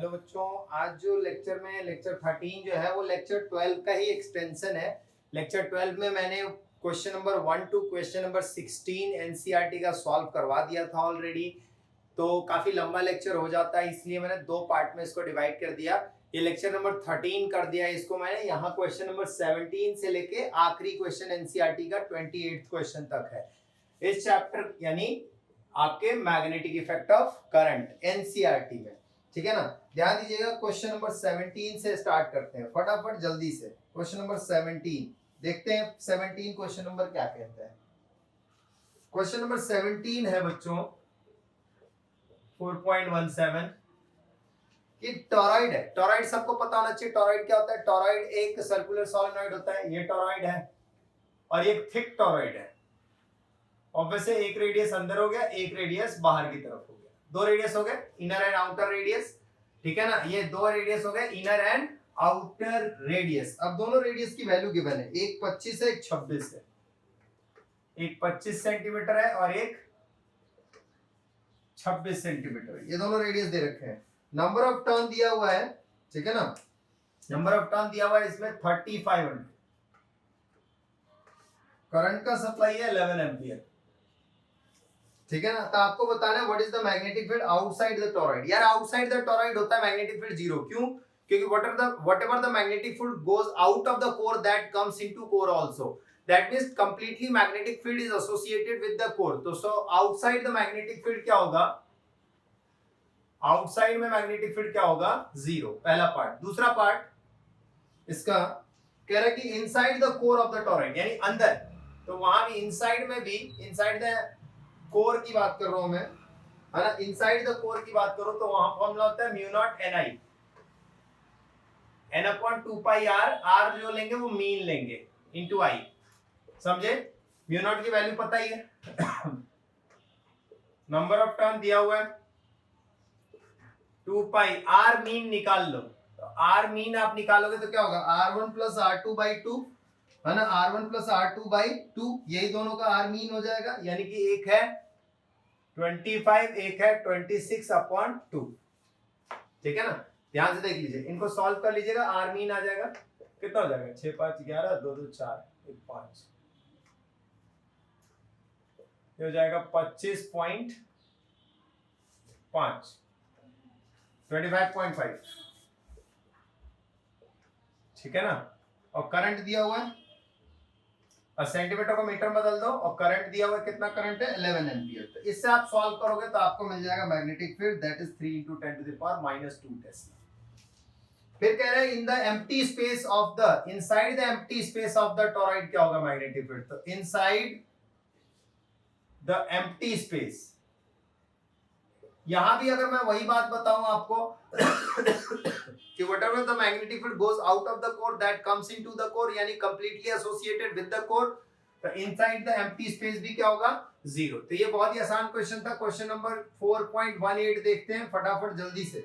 Hello बच्चों, आज जो लेक्चर में लेक्चर 13 जो है वो लेक्चर 12 का ही एक्सटेंशन है। लेक्चर 12 में मैंने question number 1 to question number 16 NCERT का सॉल्व करवा दिया था ऑलरेडी। तो काफी लंबा लेक्चर हो जाता है, इसलिए मैंने दो पार्ट में इसको डिवाइड कर दिया। ये लेक्चर नंबर 13 कर दिया इसको मैंने। यहाँ क्वेश्चन नंबर 17 से लेके आखिरी क्वेश्चन एनसीईआरटी का 28 क्वेश्चन तक है इस चैप्टर, यानी आपके magnetic effect of current NCERT में। ठीक है ना, ध्यान दीजिएगा। क्वेश्चन नंबर 17 से स्टार्ट करते हैं फटाफट जल्दी से। क्वेश्चन नंबर 17 देखते हैं। 17 क्वेश्चन नंबर क्या कहता है। क्वेश्चन नंबर 17 है बच्चों 4.17 कि टॉरॉइड है। टॉरॉइड सबको पता होना चाहिए। टॉरॉइड क्या होता है? टॉरॉइड एक सर्कुलर सोलेनॉइड होता है। ये टॉरॉइड है और एक थिक टॉरॉइड है। ऑब्वियसली एक रेडियस अंदर हो गया, एक रेडियस बाहर की तरफ हो गया। दो रेडियस हो गए, इनर एंड आउटर रेडियस। ठीक है ना, ये दो रेडियस हो गए, इनर एंड आउटर रेडियस। अब दोनों रेडियस की वैल्यू गिवन है, एक 25 है, एक 26 है। एक 25 सेंटीमीटर है और एक 26 सेंटीमीटर है। ये दोनों रेडियस दे रखे हैं। नंबर ऑफ टर्न दिया हुआ है, ठीक है ना। नंबर ऑफ टर्न दिया हुआ है इसमें 3500। करंट का सप्लाई है 11 एम्पियर। ठीक है ना। तो आपको बताना है what is the magnetic field outside the torrid. यार आउटसाइड द टॉरॉइड होता है मैग्नेटिक फील्ड 0। क्यों? क्योंकि whatever the magnetic field goes out of the core that comes into core also, that means completely magnetic field is associated with the core. तो so outside the magnetic field क्या होगा? Outside में magnetic field क्या होगा? 0। पहला part. दूसरा part इसका कह रहा है कि inside the core of the torrid, यानी अंदर। तो वहां भी इनसाइड में भी, इनसाइड द कोर की बात कर रहा हूं मैं, है ना। इनसाइड द कोर की बात करो तो वहां फॉर्मूला होता है mu naught N I N upon 2 pi R. R जो लेंगे वो मीन लेंगे इनटू आई। समझे? म्यू नॉट की वैल्यू पता ही है। नंबर ऑफ टर्न दिया हुआ है 2 पाई। आर मीन निकाल लो। तो आर मीन आप निकालोगे तो क्या होगा? R1 प्लस R2 बाई 2, है ना। R1 प्लस R2 बाई 2, यही दोनों का आर मीन हो जाएगा। यानी कि एक है 25, एक है 26 अपॉन 2। ठीक है ना। ध्यान से देख लीजिए, इनको सॉल्व कर लीजिएगा। आर मीन आ जाएगा, कितना हो जाएगा? 6 5 11, 2 2 4 1 5, ये हो जाएगा 25.5, 25.5। ठीक है ना। और करंट दिया हुआ है, और सेंटीमीटर को मीटर बदल दो, और करंट दिया हुआ है कितना करंट है? 11 एम्पियर। तो इससे आप सॉल्व करोगे तो आपको मिल जाएगा magnetic field that is 3 × 10⁻⁻2 Tesla. फिर कह रहे हैं in the empty space of the, inside the empty space of the torrid क्या होगा मैग्नेटिक फील्ड? तो इनसाइड द एम्प्टी स्पेस, यहां भी अगर मैं वही बात बताऊं आपको कि whatever the magnetic field goes out of the core that comes into the core, यानी completely associated with the core, तो inside the empty space भी क्या होगा? 0। तो ये बहुत ही आसान क्वेश्चन था। क्वेश्चन नंबर 4.18 देखते हैं फटाफट जल्दी से।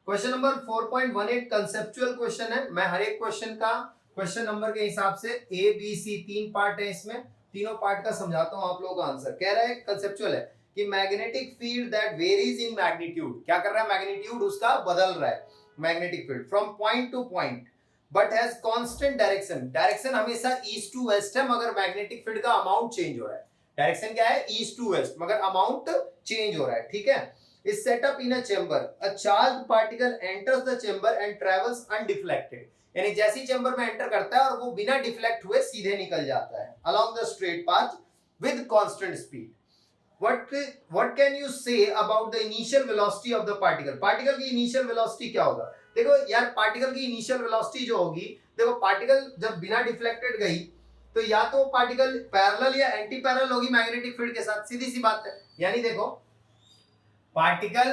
क्वेश्चन नंबर 4.18 कंसेप्चुअल क्वेश्चन है। मैं हर एक क्वेश्चन का क्वेश्चन नंबर के हिसाब से ए बी सी 3 पार्ट है, इसमें तीनों पार्ट का समझाता हूं आप लोगों का आंसर। कह रहा है कंसेप्चुअल है कि magnetic field that varies in magnitude, क्या कर रहा है? मैग्नीट्यूड उसका बदल रहा है magnetic field from point to point, but has constant direction. Direction हमेशा ईस्ट टू वेस्ट है, मगर मैग्नेटिक फील्ड का अमाउंट चेंज हो रहा है। डायरेक्शन क्या है? ईस्ट टू वेस्ट, मगर अमाउंट चेंज हो रहा है। ठीक है। Is set up in a chamber, a charged particle enters the chamber and travels undeflected, यानी जैसी चेंबर में एंटर करता है और वो बिना डिफ्लेक्ट हुए सीधे निकल जाता है along the straight path with constant speed. What can you say about the initial velocity of the particle? Particle की इनिशियल वेलोसिटी क्या होगा? देखो यार, पार्टिकल की इनिशियल वेलोसिटी जो होगी, देखो पार्टिकल जब बिना डिफ्लेक्टेड गई तो या तो पार्टिकल पैरेलल या एंटी पैरेलल होगी मैग्नेटिक फील्ड के साथ, सीधी सी बात है। यानी देखो particle,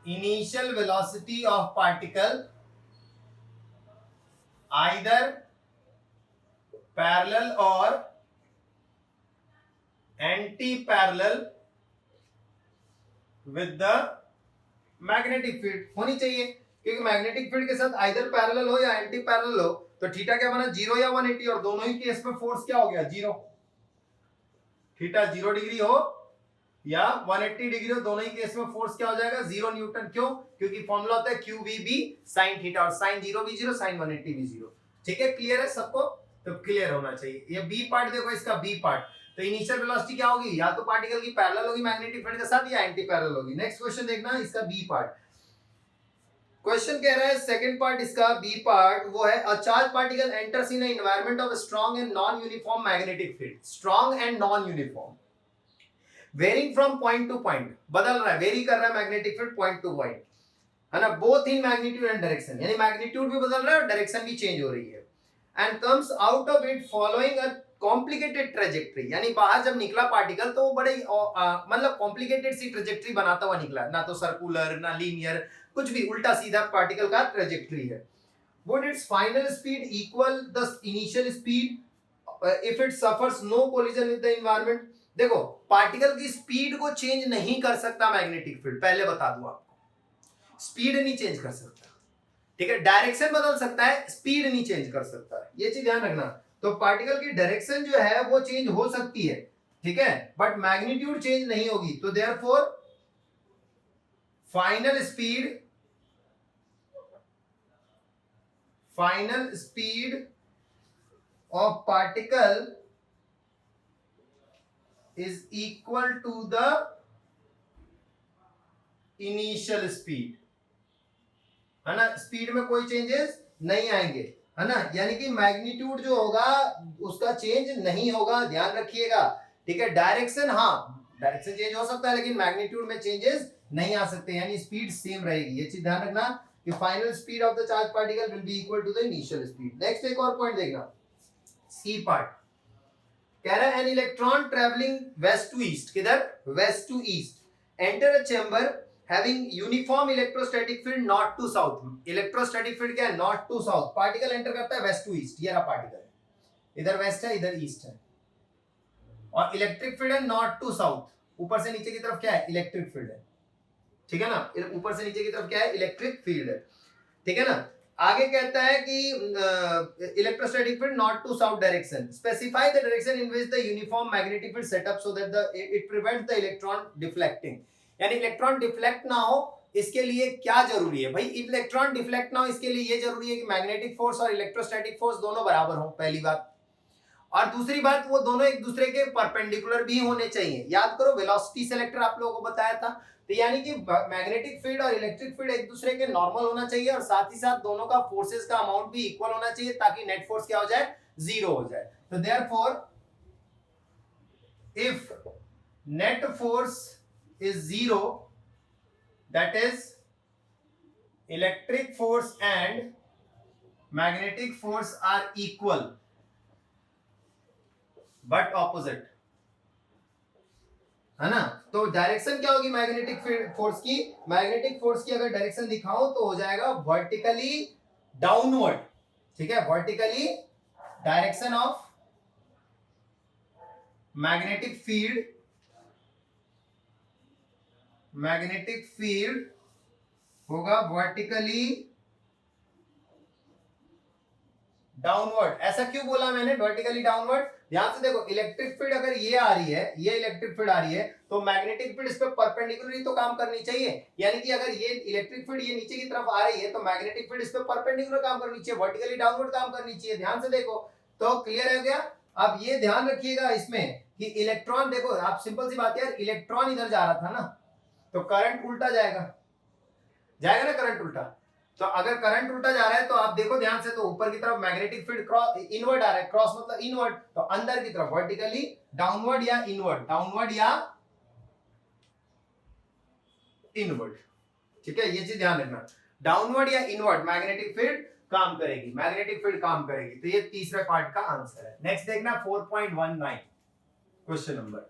initial velocity of particle either parallel और anti parallel with the magnetic field होनी चाहिए, क्योंकि मैग्नेटिक फील्ड के साथ आइदर पैरेलल हो या एंटी पैरेलल हो तो थीटा क्या बना? 0 या 180, और दोनों ही केस में फोर्स क्या हो गया? 0। थीटा 0 डिग्री हो या 180 डिग्री हो, दोनों ही केस में फोर्स क्या हो जाएगा 0 न्यूटन। क्यों? क्योंकि फॉर्मूला होता है QVB sin थीटा, और sin 0 भी 0, sin 180 भी 0। ठीक है, क्लियर है सबको? तो क्लियर होना चाहिए। ये बी पार्ट देखो, इसका बी पार्ट, तो इनिशियल वेलोसिटी क्या होगी, या तो पार्टिकल की पैरेलल होगी मैग्नेटिक फील्ड के साथ या एंटी पैरेलल होगी। नेक्स्ट क्वेश्चन देखना, इसका बी पार्ट। क्वेश्चन कह रहा है सेकंड पार्ट, इसका बी पार्ट वो है, a charge particle enters in a environment of strong and non uniform magnetic field. Strong and non uniform, varying from point to point, बदल रहा है, वेरी कर रहा है magnetic field point to point, है ना, both in magnitude and direction, यानी magnitude भी बदल रहा है और डायरेक्शन भी चेंज हो रही है। And comes out of it following a complicated trajectory, यानी बाहर जब निकला पार्टिकल तो वो बड़े मतलब कॉम्प्लिकेटेड सी ट्रेजेक्टरी बनाता हुआ निकला, ना तो सर्कुलर ना लीनियर, कुछ भी उल्टा सीधा पार्टिकल का ट्रेजेक्टरी है। Would its final speed equal the initial speed if it suffers no collision with the environment. देखो, पार्टिकल की स्पीड को चेंज नहीं कर सकता मैग्नेटिक फील्ड, पहले बता दूं आपको, स्पीड नहीं चेंज कर सकता। ठीक है, डायरेक्शन बदल सकता है, स्पीड नहीं चेंज कर सकता है, ये चीज ध्यान रखना। तो पार्टिकल की डायरेक्शन जो है वो चेंज हो सकती है, ठीक है, बट मैग्नीट्यूड चेंज नहीं होगी। तो therefore final speed of particle is equal to the initial speed, है ना, स्पीड में कोई चेंजेस नहीं आएंगे, है ना, यानी कि मैग्नीट्यूड जो होगा उसका चेंज नहीं होगा, ध्यान रखिएगा। ठीक है, डायरेक्शन, हाँ डायरेक्शन चेंज हो सकता है लेकिन मैग्नीट्यूड में चेंजेस नहीं आ सकते, यानी स्पीड सेम रहेगी, ये चीज ध्यान रखना कि final speed of the charge particle will be equal to the initial speed. Next एक और पॉइंट देखना, सी पार्ट कह रहा है an electron travelling west to east, किधर, west to east, enter a chamber having uniform electrostatic field north to south. Electrostatic field क्या है, north to south, particle enter करता है वेस्ट टू ईस्ट, ये रहा पार्टिकल, इधर वेस्ट है इधर ईस्ट है, और इलेक्ट्रिक फील्ड है नॉर्थ टू साउथ, ऊपर से नीचे की तरफ क्या है, इलेक्ट्रिक फील्ड है, ठीक है ना, ऊपर से नीचे की तरफ क्या है, इलेक्ट्रिक फील्ड है, ठीक है ना। आगे कहता है कि electrostatic field north to south direction, specify the direction in which the uniform magnetic field setup so that the it prevents the electron deflecting, यानी इलेक्ट्रॉन डिफ्लेक्ट ना हो, इसके लिए क्या जरूरी है भाई, इलेक्ट्रॉन डिफ्लेक्ट ना हो इसके लिए ये जरूरी है कि मैग्नेटिक फोर्स और इलेक्ट्रोस्टैटिक फोर्स दोनों बराबर हो, पहली बात, और दूसरी बात वो दोनों एक दूसरे के परपेंडिकुलर भी होने चाहिए। याद करो वेलोसिटी सेलेक्टर आप लोगों को बताया था, तो यानी कि मैग्नेटिक फील्ड और इलेक्ट्रिक फील्ड एक दूसरे के नॉर्मल होना चाहिए, और साथ ही साथ दोनों का फोर्सेस का अमाउंट भी इक्वल होना चाहिए, ताकि नेट फोर्स क्या हो जाए, 0 हो जाए। तो therefore if net force is 0, that is electric force and magnetic force are equal but opposite, है ना। तो डायरेक्शन क्या होगी मैग्नेटिक फोर्स की, मैग्नेटिक फोर्स की अगर डायरेक्शन दिखाऊं तो हो जाएगा वर्टिकली डाउनवर्ड, ठीक है, vertically direction of magnetic field होगा वर्टिकली डाउनवर्ड। ऐसा क्यों बोला मैंने वर्टिकली डाउनवर्ड, ध्यान से देखो, इलेक्ट्रिक फील्ड अगर ये आ रही है, ये इलेक्ट्रिक फील्ड आ रही है, तो मैग्नेटिक फील्ड इस पे परपेंडिकुलरली तो काम करनी चाहिए, यानी कि अगर ये इलेक्ट्रिक फील्ड ये नीचे की तरफ आ रही है तो मैग्नेटिक फील्ड इस पे परपेंडिकुलर काम करनी चाहिए, वर्टिकली डाउनवर्ड काम करनी चाहिए, ध्यान से देखो। तो क्लियर हो गया। अब ये ध्यान रखिएगा इसमें कि इलेक्ट्रॉन, देखो आप सिंपल सी बात यार, इलेक्ट्रॉन इधर जा रहा था ना, तो करंट उल्टा जाएगा ना, करंट उल्टा, तो अगर करंट उल्टा जा रहा है तो आप देखो ध्यान से, तो ऊपर की तरफ मैग्नेटिक फील्ड क्रॉस इनवर्ड आ रहा है, क्रॉस मतलब इनवर्ड, तो अंदर की तरफ वर्टिकली डाउनवर्ड या इनवर्ड, डाउनवर्ड या इनवर्ड, ठीक है, ये चीज ध्यान रखना, डाउनवर्ड या इनवर्ड मैग्नेटिक फील्ड काम करेगी, मैग्नेटिक फील्ड काम करेगी। तो ये तीसरे पार्ट का आंसर है। नेक्स्ट देखना 4.19 क्वेश्चन नंबर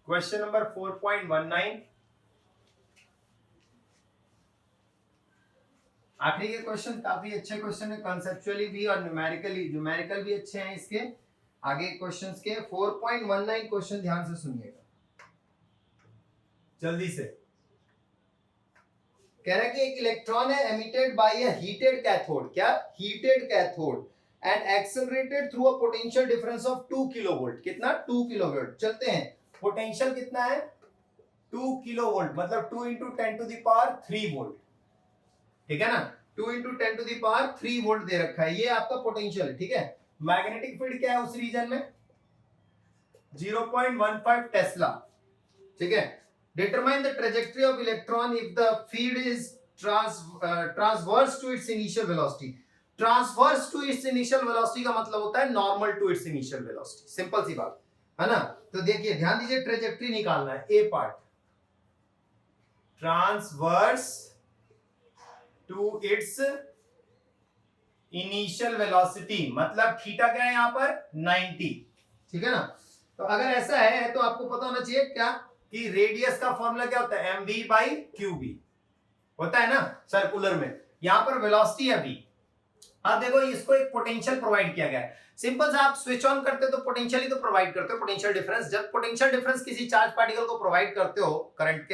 4.19, आखिरी के क्वेश्चन काफी अच्छे क्वेश्चन है, कंसेप्चुअली भी और न्यूमेरिकल भी अच्छे हैं इसके। आगे क्वेश्चंस के 4.19 क्वेश्चन ध्यान से सुनिएगा जल्दी से। कह रहा है कि एक इलेक्ट्रॉन है emitted by a heated cathode, क्या, heated cathode and accelerated through a potential difference of 2 kilovolt. कितना? 2 किलोवोल्ट। चलते हैं, पोटेंशियल कितना है? 2 किलोवोल्ट, मतलब 2 into 10 to the power 3 volt, ठीक है ना? 2 into 10 to the power 3 volt दे रखा है, ये आपका पोटेंशियल है, ठीक है। मैग्नेटिक फील्ड क्या है उस रीजन में? 0.15 टेस्ला, ठीक है। Determine the trajectory of electron if the field is transverse to its initial velocity. Transverse to its initial velocity का मतलब होता है normal to its initial velocity, simple सी बात है ना। तो देखिए ध्यान दीजिए, ट्रेजेक्टरी निकालना है, A part transverse to its initial velocity, मतलब थीटा क्या है यहां पर? 90, ठीक है ना। तो अगर ऐसा है तो आपको पता होना चाहिए क्या कि रेडियस का फॉर्मूला क्या होता है? mv बाई qb होता है ना सर्कुलर में। यहां पर वेलोसिटी है v। अब देखो इसको एक पोटेंशियल प्रोवाइड किया गया है, सिंपल सा, आप स्विच ऑन करते हो तो पोटेंशियल ही तो प्रोवाइड करते हो, पोटेंशियल डिफरेंस। जब पोटेंशियल डिफरेंस किसी चार्ज पार्टिकल को प्रोवाइड करते हो करंट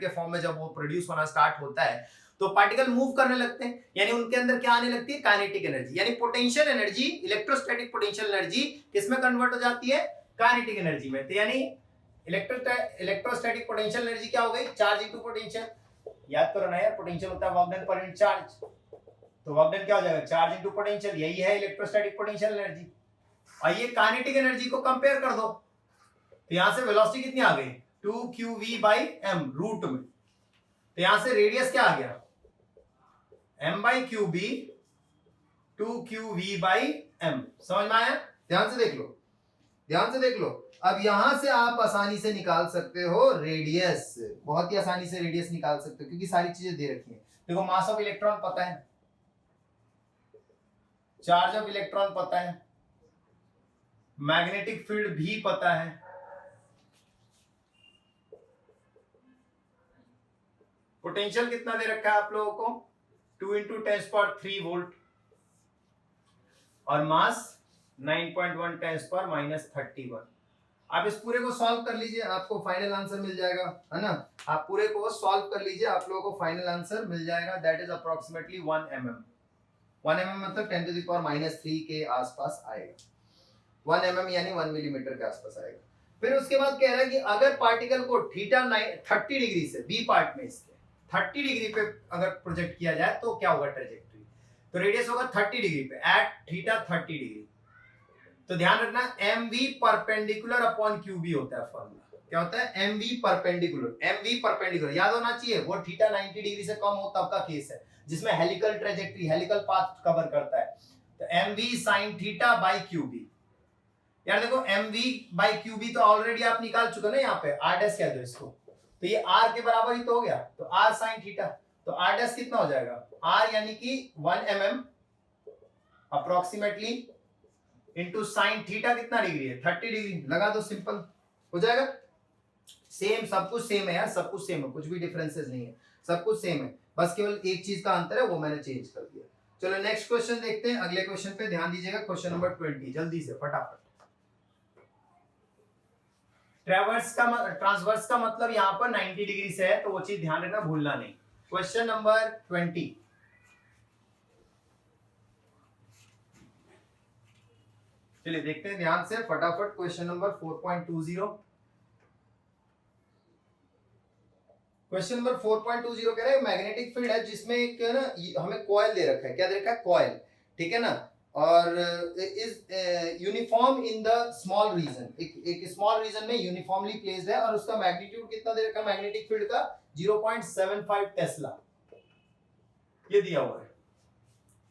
के फॉर्म में, जब वो प्रोड्यूस होना स्टार्ट होता है तो पार्टिकल मूव करने लगते हैं, यानी उनके अंदर क्या आने लगती है? काइनेटिक एनर्जी, यानी potential energy, electrostatic potential energy किसमें कन्वर्ट हो जाती है? काइनेटिक एनर्जी में। तो यानी इलेक्ट्रोस्टैटिक पोटेंशियल एनर्जी क्या हो गई? Charge into potential. याद करो ना यार, पोटेंशियल होता है work done per unit charge, तो वर्क डन क्या हो जाएगा? चार्ज इनटू पोटेंशियल, यही है इलेक्ट्रोस्टैटिक पोटेंशियल एनर्जी। और ये काइनेटिक एनर्जी को कंपेयर कर दो, तो यहां से वेलोसिटी कितनी आ गई? 2qv बाई m रूट में। तो यहां से रेडियस क्या आ गया? m by qb 2qv by m। समझ में आया? ध्यान से देख लो, ध्यान से देख लो। अब यहां से आप आसानी से निकाल सकते हो रेडियस, बहुत ही आसानी से रेडियस निकाल सकते हो क्योंकि सारी चीजें दे रखी हैं। देखो मास ऑफ इलेक्ट्रॉन पता है, चार्ज ऑफ इलेक्ट्रॉन पता है, मैग्नेटिक फील्ड भी पता है, पोटेंशियल कितना दे रखा है आप लोगों को? 2 इंटू 10⁻³ वोल्ट, और मास 9.1 10⁻³ आप इस पूरे को सॉल्व कर लीजिए, आपको फाइनल आंसर मिल जाएगा, है ना। आप पूरे को सॉल्व कर लीजिए, आप लोगों को फाइनल आंसर मिल जाएगा, that is approximately 1 mm। 1 mm मतलब 10⁻³ के आसपास आएगा। 1 mm यानी 1 मिलीमीटर के आसपास आएगा। फिर उसके बाद कह रहा है कि अगर पार्टिकल को थीटा 30 डिग्री से, बी पार्ट में इसके 30 डिग्री पे अगर प्रोजेक्ट किया जाए तो क्या होगा ट्रेजेक्टरी? तो रेडियस होगा 30 डिग्री पे एट थीटा 30 डिग्री। तो ध्यान रखना mv परपेंडिकुलर अपॉन qb होता है फॉर्मूला। क्या होता है? mv परपेंडिकुलर, mv परपेंडिकुलर याद होना चाहिए, वो थीटा 90 डिग्री से कम हो तब का केस है जिसमें helical trajectory, helical path cover करता है। तो mv sin theta by qb। यार देखो mv बाई qb तो ऑलरेडी आप निकाल चुके ना, यहाँ पे r डैश कह दो इसको, तो ये r के बराबर ही तो हो गया, तो r sin थीटा, तो r डैश कितना हो जाएगा? r यानी कि 1 mm approximately into sine theta कितना डिग्री है? 30 डिग्री, लगा दो, सिंपल हो जाएगा। सेम, सब कुछ सेम है यार, सब कुछ सेम है, कुछ भी डिफरेंसेस नहीं है, सब कुछ सेम है, बस केवल एक चीज का अंतर है, वो मैंने चेंज कर दिया। चलो नेक्स्ट क्वेश्चन देखते हैं, अगले क्वेश्चन पे ध्यान दीजिएगा, क्वेश्चन नंबर 20, जल्दी से फटाफट। ट्रांसवर्स का मतलब यहाँ पर 90 डिग्री से है, तो वो चीज ध्यान रखना, भूलना नहीं। क्वेश्चन नंबर 20, चलिए देखते हैं ध्यान से फटाफट। क्वेश्चन नंबर 4.20, क्वेश्चन नंबर 4.20 कह रहा है मैग्नेटिक फील्ड है जिसमें एक ना हमें कॉइल दे रखा है, क्या दे रखा है? कॉइल, ठीक है ना, और is uniform in the small region, एक स्मॉल रीजन में यूनिफॉर्मली प्लेस्ड है, और उसका मैग्नीट्यूड कितना दे रखा है मैग्नेटिक फील्ड का? 0.75 टेस्ला, ये दिया हुआ है,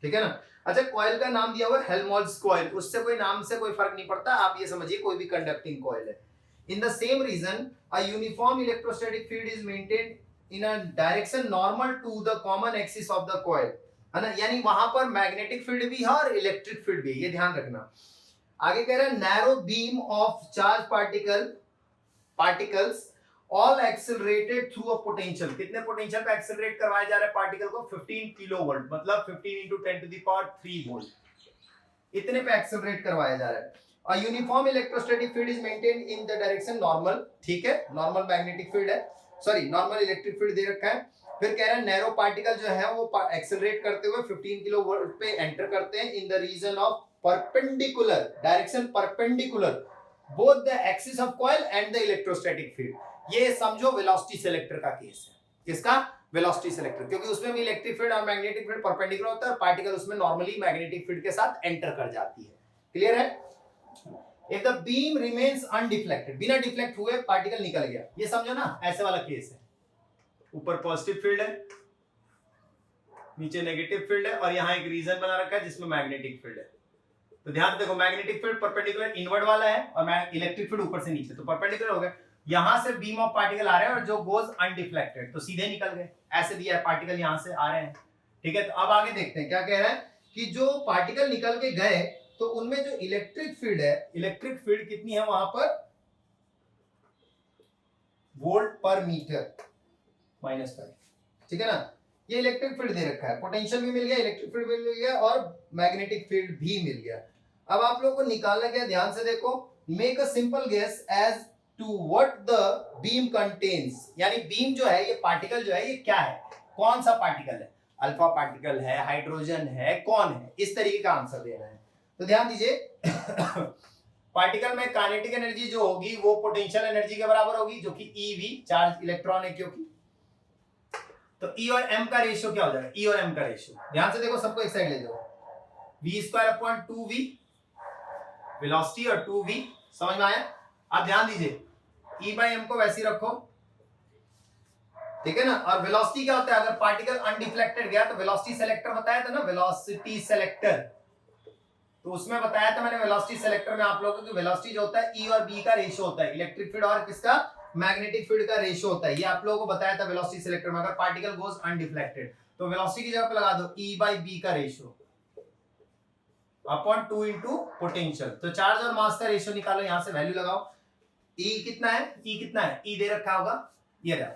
ठीक है ना। अच्छा, कॉइल का नाम दिया हुआ है हेल्महोल्ट्ज कॉइल, उससे कोई नाम से कोई फर्क नहीं पड़ता, आप ये समझिए कोई भी कंडक्टिंग कॉइल है। In the same region, a uniform electrostatic field is maintained in a direction normal to the common axis of the coil, है ना, यानी वहां पर मैग्नेटिक फील्ड भी है और इलेक्ट्रिक फील्ड भी है, ये ध्यान रखना। आगे कह रहा है narrow beam of charge particles all accelerated through a potential. कितने पोटेंशियल पे एक्सेलरेट करवाया जा रहा है पार्टिकल को? 15 किलोवोल्ट, मतलब 15 into 10 to the power 3 volt, इतने पे एक्सेलरेट करवाया जा रहा है। A uniform electrostatic field is maintained in the direction normal, ठीक है, नॉर्मल मैग्नेटिक फील्ड है, सॉरी नॉर्मल इलेक्ट्रिक फील्ड दे रखा है, फिर कह रहा है नैरो पार्टिकल जो है वो एक्सेलरेट करते हुए 15 किलो वोल्ट पे एंटर करते हैं in the region of perpendicular direction, perpendicular both the axis of coil and the electrostatic field. ये समझो वेलोसिटी सेलेक्टर का केस है। किसका? वेलोसिटी सेलेक्टर, क्योंकि उसमें भी इलेक्ट्रिक फील्ड और मैग्नेटिक फील्ड परपेंडिकुलर होता है और पार्टिकल उसमें नॉर्मली मैग्नेटिक फील्ड के साथ एंटर कर जाती है। क्लियर है? If the beam remains undeflected, बिना डिफ्लेक्ट हुए पार्टिकल निकल गया, ये समझो ना, ऐसे वाला केस है। ऊपर पॉजिटिव फील्ड है, नीचे नेगेटिव फील्ड है और यहाँ एक रीजन बना रखा है जिसमें मैग्नेटिक फील्ड है। तो ध्यान से देखो, मैग्नेटिक फील्ड परपेंडिकुलर इनवर्ड वाला है और इलेक्ट्रिक फील्ड ऊपर से नीचे, तो परपेंडिकुलर हो गया। यहां से बीम ऑफ पार्टिकल आ रहे हैं और जो गोज अनडिफ्लेक्टेड, तो सीधे निकल गए। ऐसे दिया है, पार्टिकल यहां से आ रहे हैं। ठीक है, तो अब आगे देखते हैं क्या कह रहा है कि जो पार्टिकल निकल के गए तो उनमें जो इलेक्ट्रिक फील्ड है, इलेक्ट्रिक फील्ड कितनी है वहां पर? वोल्ट पर मीटर -5। ठीक है ना, ये इलेक्ट्रिक फील्ड दे रखा है, पोटेंशियल भी मिल गया, इलेक्ट्रिक फील्ड भी मिल गया और मैग्नेटिक फील्ड भी मिल गया। अब आप लोगों को निकालना क्या, ध्यान से देखो, make a simple guess as to what the beam contents, यानी बीम जो है, ये पार्टिकल जो है, ये क्या है, कौन सा पार्टिकल है, अल्फा पार्टिकल है, हाइड्रोजन है, कौन है, इस तरीके का आंसर देना है। तो ध्यान दीजिए पार्टिकल में काइनेटिक एनर्जी जो होगी वो पोटेंशियल एनर्जी के बराबर होगी, जो कि ईवी, चार्ज इलेक्ट्रॉन है क्योंकि। तो ई और एम का रेशियो क्या हो जाएगा? ई और एम का रेशियो, ध्यान से देखो, सबको एक साइड ले जाओ, v²/2v वेलोसिटी और 2v, समझ में आया? अब ध्यान दीजिए, E/m को वैसे ही रखो, ठीक है ना। और वेलोसिटी क्या होता है, अगर पार्टिकल अनडिफ्लेक्टेड गया तो वेलोसिटी सेलेक्टर बताया था ना, वेलोसिटी सेलेक्टर, तो उसमें बताया था मैंने वेलोसिटी सेलेक्टर में आप लोगों को, वेलोसिटी जो होता है ई और बी का रेशियो होता है, इलेक्ट्रिक फील्ड और किसका, मैग्नेटिक फील्ड का रेशियो होता है। ये आप लोगों को बताया था वेलोसिटी सेलेक्टर में। अगर पार्टिकल गोज अनडिफ्लेक्टेड तो वेलोसिटी की जगह पे लगा दो E/b का रेशियो अपॉन 2 इनटू पोटेंशियल। तो चार्ज और मास का रेशियो निकालो, यहां से वैल्यू लगाओ। E कितना है? E कितना है? E दे रखा होगा, ये रहा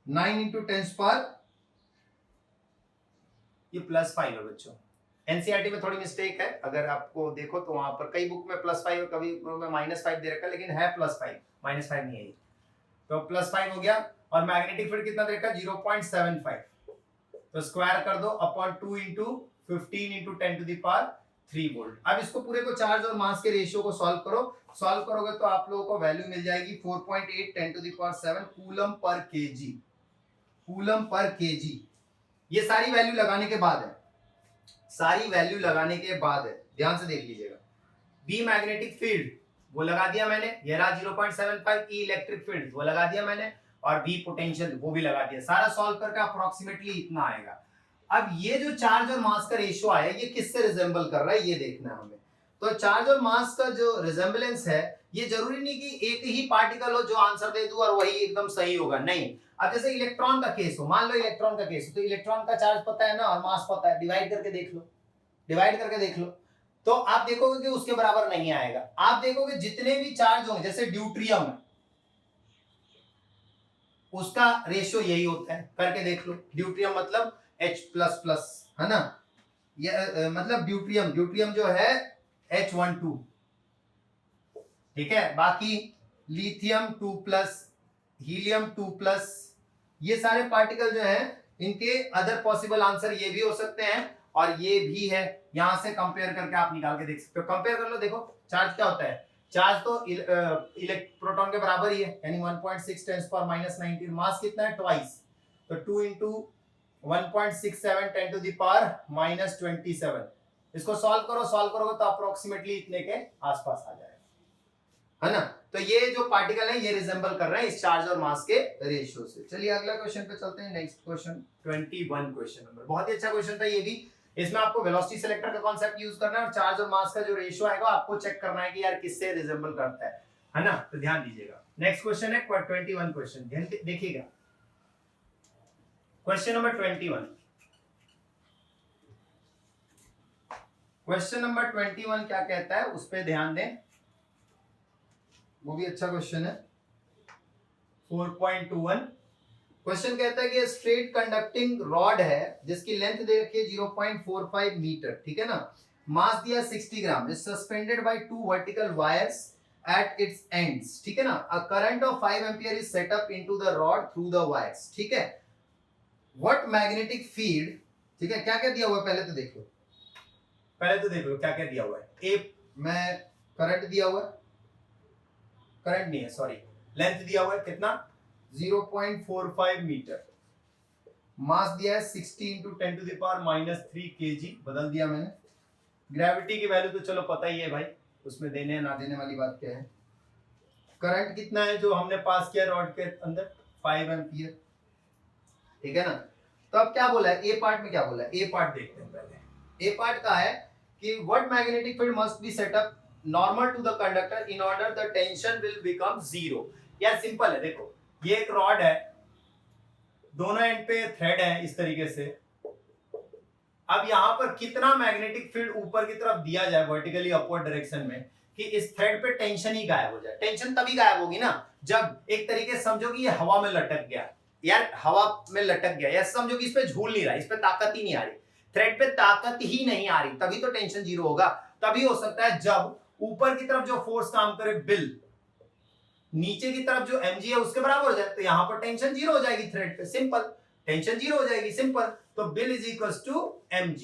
9 × 10⁻, ये +5 है बच्चों। एनसीईआरटी में थोड़ी मिस्टेक है, अगर आपको देखो तो वहां पर कई बुक में +5 कभी में -5 दे रखा है, लेकिन है +5, -5 नहीं है ये। तो +5 हो गया और मैग्नेटिक फील्ड कितना दे रखा है? 0.75। तो स्क्वायर कर दो अपॉन 2 × 15 × 10⁻³ वोल्ट। अब इसको पूरे को चार्ज और मास के रेशियो को सॉल्व करो, सॉल्व करोगे तो आप लोगों को वैल्यू मिल जाएगी 4.8 10⁻7 coulomb per KG, coulomb per KG. ये सारी वैल्यू लगाने के बाद है, सारी वैल्यू लगाने के बाद है, ध्यान से देख लीजिएगा। बी मैग्नेटिक फील्ड वो लगा दिया मैंने, ये रहा 0.75। ई इलेक्ट्रिक फील्ड वो लगा दिया मैंने और बी पोटेंशियल वो भी लगा दिया। सारा सॉल्व करके अप्रोक्सीमेटली इतना आएगा। अब ये जो चार्ज और मास का रेशियो आया, ये किससे रिजेंबल कर रहा है ये देखना है हमें। तो चार्ज और मास का जो रिजेंबलेंस है, ये जरूरी नहीं कि एक ही पार्टिकल हो जो आंसर दे दूं और वही एकदम सही होगा, नहीं। अब जैसे इलेक्ट्रॉन का केस हो, मान लो इलेक्ट्रॉन का केस हो, तो इलेक्ट्रॉन का चार्ज पता है ना और मास पता है, डिवाइड करके देख लो, डिवाइड करके देख लो, तो आप देखोगे कि उसके बराबर नहीं आएगा। आप देखोगे जितने भी चार्ज होंगे, जैसे ड्यूट्रियम है, उसका रेशियो यही होता है, करके देख लो। ड्यूट्रियम मतलब H++ है ना, ये मतलब ड्यूट्रियम जो है H12, ठीक है। बाकी लिथियम 2+, हीलियम 2+, ये सारे पार्टिकल जो हैं, इनके अदर पॉसिबल आंसर ये भी हो सकते हैं और ये भी है। यहां से कंपेयर करके आप निकाल के देख सकते हो, कंपेयर कर लो, देखो चार्ज क्या होता है। चार्ज तो प्रोटॉन के बराबर ही है, यानी 1.6 10⁻19। मास कितना है? ट्वाइस, तो 2 × 1.67 10⁻27। इसको सॉल्व करो, सॉल्व करोगे तो अप्रोक्सीमेटली इतने के आसपास आ जाएगा, है ना। तो ये जो पार्टिकल है ये रिजेंबल कर रहे हैं इस चार्ज और मास के रेशियो से। चलिए अगला क्वेश्चन पे चलते हैं। नेक्स्ट क्वेश्चन 21 क्वेश्चन नंबर, बहुत ही अच्छा क्वेश्चन था ये भी। इसमें आपको वेलोसिटी सेलेक्टर का कॉन्सेप्ट यूज करना है और चार्ज और मास का जो रेशियो आएगा आपको चेक करना है कि यार किससे रिजेंबल करता है ना। तो ध्यान दीजिएगा, नेक्स्ट क्वेश्चन है 21 क्वेश्चन, ध्यान देखिएगा। क्वेश्चन नंबर 21, क्वेश्चन नंबर 21 क्या कहता है उस पे ध्यान दें, वो भी अच्छा क्वेश्चन है। 4.21 क्वेश्चन कहता है कि स्ट्रेट कंडक्टिंग रॉड है जिसकी लेंथ दे रखी है 0.45 मीटर, ठीक है ना। मास दिया 60 gram, is suspended by 2 vertical wires at its ends, ठीक है ना। A current of 5 ampere is set up into the rod through the wires, ठीक है। व्हाट मैग्नेटिक फील्ड, ठीक है, क्या क्या दिया हुआ है पहले तो देख लो, क्या क्या दिया हुआ है। ए में करंट दिया हुआ है, करंट नहीं है सॉरी, लेंथ दिया हुआ है कितना 0.45 मीटर, मास दिया है 60 × 10⁻³ kg, बदल दिया मैंने। ग्रेविटी की वैल्यू तो चलो पता ही है भाई, उसमें देने ना देने वाली बात क्या है। करंट कितना है जो हमने पास किया रॉड के अंदर 5 एम्पियर, ठीक है ना। तो अब क्या बोला है ए पार्ट में, क्या बोला है, ए पार्ट देखते हैं पहले। ए पार्ट का है कि what magnetic field must be set up normal to the conductor in order the tension will become zero. यार सिंपल है, देखो ये एक रॉड है, दोनों एंड पे थ्रेड है इस तरीके से। अब यहां पर कितना मैग्नेटिक फील्ड ऊपर की तरफ दिया जाए वर्टिकली अपवर्ड डायरेक्शन में कि इस थ्रेड पे टेंशन ही गायब हो जाए। टेंशन तभी गायब होगी ना जब एक तरीके से समझो कि ये हवा में लटक गया, यार हवा में लटक गया, या समझो कि इस पे झूल नहीं रहा, इस पे ताकत ही नहीं आ रही, थ्रेड पे ताकत ही नहीं आ रही, तभी तो टेंशन जीरो होगा। तभी हो सकता है जब ऊपर की तरफ जो फोर्स काम करे बिल, नीचे की तरफ जो mg है उसके बराबर हो जाए, तो यहां पर टेंशन जीरो हो जाएगी थ्रेड पे, सिंपल, टेंशन जीरो हो जाएगी, सिंपल। तो BIL is equal to mg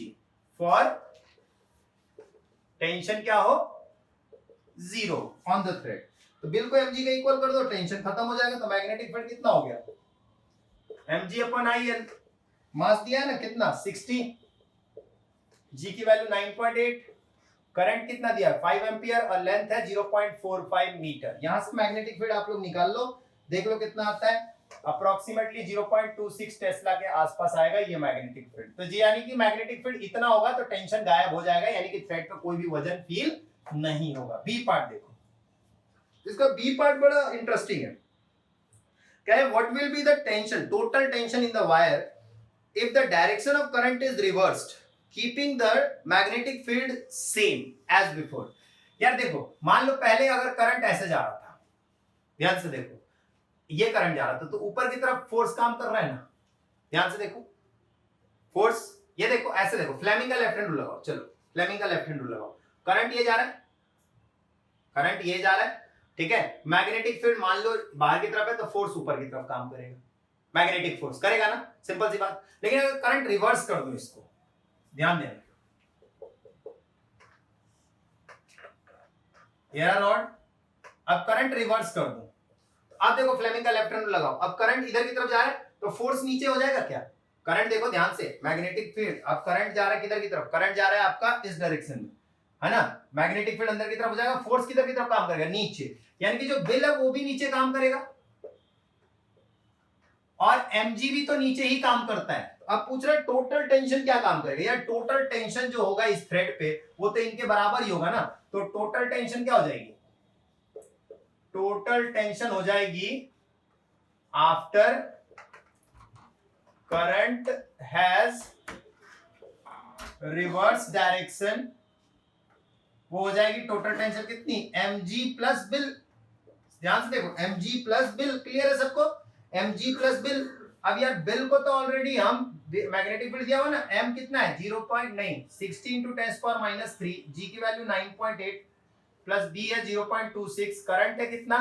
for tension क्या हो जीरो ऑन द थ्रेड। तो बिल को mg का इक्वल कर दो, टेंशन खत्म हो जाएगा। तो मैग्नेटिक फील्ड कितना हो गया mg/il, मास दिया है ना कितना 60, g की वैल्यू 9.8, करंट कितना दिया 5 एम्पियर और लेंथ है 0.45 मीटर। यहां से मैग्नेटिक फील्ड आप लोग निकाल लो, देख लो कितना आता है, अप्रोक्सीमेटली 0.26 टेस्ला के आसपास आएगा ये मैग्नेटिक फील्ड। तो जी यानी कि मैग्नेटिक फील्ड इतना होगा तो टेंशन गायब हो जाएगा, यानी कि थ्रेड पे कोई भी वजन फील नहीं होगा। बी पार्ट देखो, इसका बी पार्ट बड़ा इंटरेस्टिंग है। क्या है, what will be the tension, total tension in the wire if the direction of current is reversed keeping the magnetic field same as before। यार देखो मान लो पहले अगर करंट ऐसे जा रहा था, ध्यान से देखो ये करंट जा रहा था, तो ऊपर की तरफ फोर्स काम कर रहा है ना, ध्यान से देखो फोर्स, ये देखो ऐसे देखो, फ्लेमिंग का लेफ्ट हैंड रूल लगाओ, चलो फ्लेमिंग का लेफ्ट हैंड रूल लगाओ, करंट ये जा रहा है, करंट ये जा रहा है, ठीक है। मैग्नेटिक फील्ड मान लो बाहर की तरफ है तो फोर्स ऊपर की तरफ काम करेगा, मैग्नेटिक फोर्स करेगा ना, सिंपल सी बात। लेकिन अगर करंट रिवर्स कर दो इसको, ध्यान देना, ये रॉड, अब करंट रिवर्स कर दूं, अब देखो फ्लेमिंग का लेफ्ट हैंड लगाओ, अब करंट इधर की तरफ जा रहा है तो फोर्स नीचे हो जाएगा क्या, करंट देखो ध्यान से, मैग्नेटिक फील्ड, अब करंट जा रहा है किधर की तरफ, करंट जा रहा है आपका इस डायरेक्शन में, है ना, मैग्नेटिक फील्ड अंदर की तरफ हो जाएगा, फोर्स किधर की तरफ काम करेगा, नीचे, यानी कि जो बिल है वो भी नीचे काम करेगा और mg भी तो नीचे ही काम करता है। अब पूछ रहे टोटल टेंशन क्या काम करेगा, यार टोटल टेंशन जो होगा इस थ्रेड पे वो तो इनके बराबर ही होगा ना, तो टोटल टेंशन क्या हो जाएगी, टोटल टेंशन हो जाएगी after current has reverse direction, वो हो जाएगी टोटल टेंशन कितनी mg प्लस बिल, ध्यान से देखो mg प्लस बिल, क्लियर है सबको, mg प्लस बिल। अब यार बिल को तो ऑलरेडी हम मैग्नेटिक फील्ड दिया हुआ ना, m कितना है 16 × 10⁻³ g की वैल्यू 9.8 प्लस b है 0.26, करंट है कितना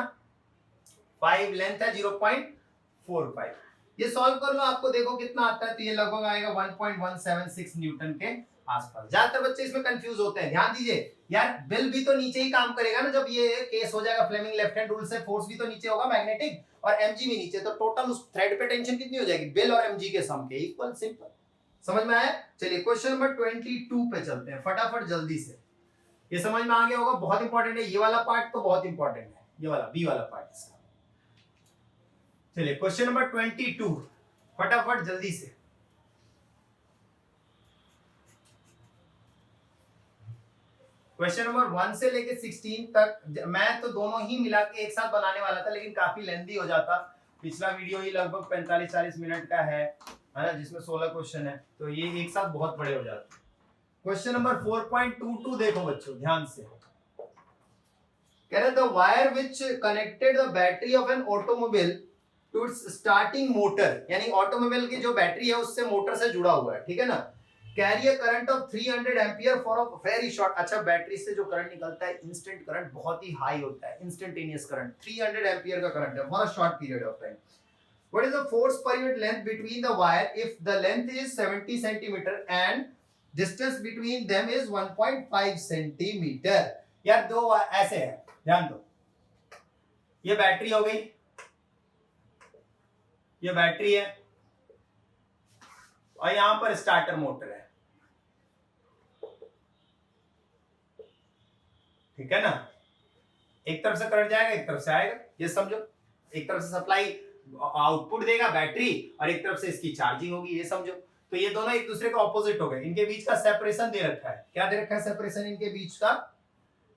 5, लेंथ है 0.45। ये सॉल्व कर लो, आपको देखो कितना आता है, तो ये लगभग आएगा 1.176 न्यूटन के आसपास। ज्यादातर बच्चे इसमें कंफ्यूज होते हैं, ध्यान दीजिए यार बिल भी तो नीचे ही काम करेगा ना, जब ये केस हो जाएगा फ्लेमिंग लेफ्ट हैंड रूल से, फोर्स भी तो नीचे होगा मैग्नेटिक और mg भी नीचे, तो टोटल उस थ्रेड पे टेंशन कितनी हो जाएगी, बिल और mg के सम के इक्वल, सिंपल, समझ में आया। चलिए क्वेश्चन नंबर 22 पे चलते हैं फटाफट जल्दी से, ये समझ में आ गया होगा, बहुत इंपॉर्टेंट है ये वाला पार्ट, तो बहुत इंपॉर्टेंट है ये वाला बी वाला पार्ट इसका। चलिए क्वेश्चन नंबर 22 फटाफट जल्दी से, क्वेश्चन नंबर 1 से लेके 16 तक मैं तो दोनों ही मिला के एक साथ बनाने वाला था, लेकिन काफी लेंथी हो जाता, पिछला वीडियो ही लगभग 45-40 मिनट का है ना, जिसमें 16 क्वेश्चन है, तो ये एक साथ बहुत बड़े हो जाते। क्वेश्चन नंबर 4.22 देखो बच्चों ध्यान से, कह रहे the wire which connected the battery of an automobile to its starting motor, यानी ऑटोमोबाइल की जो बैटरी है उससे मोटर से जुड़ा हुआ है, ठीक है ना, carry a current of 300 ampere for a very short, अच्छा बैटरी से जो करंट निकलता है इंस्टेंट करंट बहुत ही हाई होता है, इंस्टेंटेनियस करंट 300 एम्पियर का करंट है for a short period of time. What is the force per unit length between the wire if the length is 70 centimeter and distance between them is 1.5 centimeter? यार दो ऐसे है, ध्यान दो, ये battery हो गई, ये बैटरी है और यहां पर स्टार्टर मोटर है, ठीक है ना। एक तरफ से करंट जाएगा, एक तरफ से आएगा, ये समझो। एक तरफ से सप्लाई आउटपुट देगा बैटरी और एक तरफ से इसकी चार्जिंग होगी, ये समझो। तो ये दोनों एक दूसरे के ऑपोजिट हो गए, इनके बीच का सेपरेशन दे रखा है। क्या दे रखा है सेपरेशन? इनके बीच का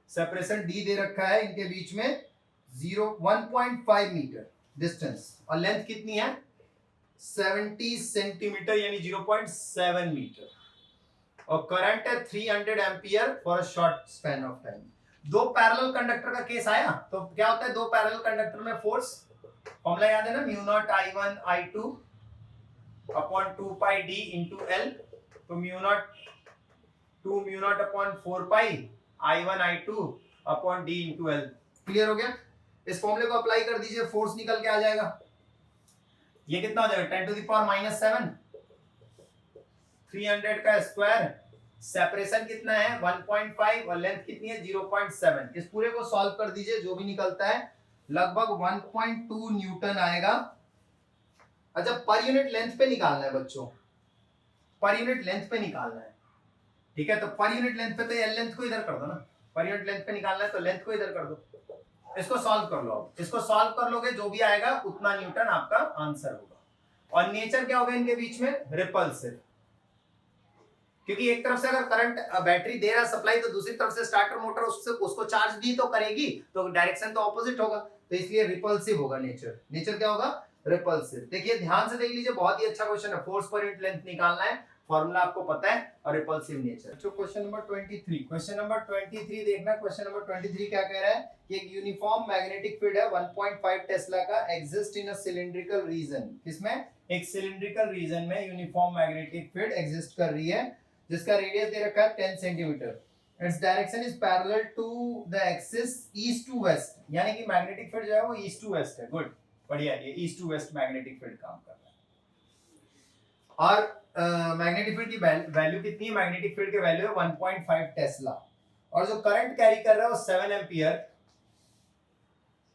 सेपरेशन डी दे रखा है, इनके बीच में 1.5 मीटर डिस्टेंस और लेंथ कितनी है 70 सेंटीमीटर यानी 0.7 मीटर और करंट है 300 ampere for a short span of time. दो पैरेलल कंडक्टर का केस आया तो क्या होता है, दो पैरेलल कंडक्टर में फोर्स फॉर्मूला याद है ना, mu naught I1 I2 upon 2 पाई d इंटू L। तो म्यू नॉट अपॉन 4 पाई I1 I2 upon d into L। Clear हो गया? इस फॉर्मूले को अप्लाई कर दीजिए, फोर्स निकल के आ जाएगा। ये कितना हो जाएगा 10 टू द पावर -7, 300 का स्क्वायर, सेपरेशन कितना है 1.5 और लेंथ कितनी है 0.7। इस पूरे को सॉल्व कर दीजिए, जो भी निकलता है लगभग 1.2 न्यूटन आएगा। अच्छा पर यूनिट लेंथ पे निकालना है बच्चों, पर यूनिट लेंथ पे निकालना है, ठीक है। तो पर यूनिट लेंथ पे तो एल लेंथ को इधर कर दो ना, पर यूनिट लेंथ पे निकालना है तो लेंथ को इधर कर दो। इसको सॉल्व कर लो, इसको सॉल्व कर लोगे जो भी आएगा उतना न्यूटन आपका आंसर होगा। और नेचर क्या होगा इनके बीच में, रिपल्सिव, क्योंकि एक तरफ से अगर करंट बैटरी दे रहा है सप्लाई तो दूसरी तरफ से स्टार्टर मोटर उसको चार्ज भी तो करेगी, तो डायरेक्शन तो ऑपोजिट होगा, तो इसलिए रिपल्सिव होगा नेचर। नेचर क्या होगा रिपल्सिव। देखिए ध्यान से देख लीजिए, बहुत ही अच्छा क्वेश्चन है, फोर्स पर यूनिट लेंथ निकालना है, फॉर्मूला आपको पता है और रिपल्सिव नेचर। तो क्वेश्चन नंबर 23, क्वेश्चन नंबर 23 देखना। क्वेश्चन नंबर 23 क्या कह रहा है कि एक यूनिफॉर्म मैग्नेटिक फील्ड है 1.5 टेस्ला का, exist in a cylindrical region. किसमें? एक सिलिंड्रिकल रीजन में यूनिफॉर्म मैग्नेटिक फील्ड एग्जिस्ट कर रही है, जिसका रेडियस दे रखा है 10 centimetre. Its direction is parallel to the axis east to west, यानी कि मैग्नेटिक फील्ड जो है वो ईस्ट टू वेस्ट है। गुड, बढ़िया, ये east to west magnetic field काम कर रहा है। और मैग्नेटिक फील्ड की वैल्यू कितनी है? मैग्नेटिक फील्ड की वैल्यू है 1.5 टेस्ला और जो करंट कैरी कर रहा है वो 7 एम्पियर,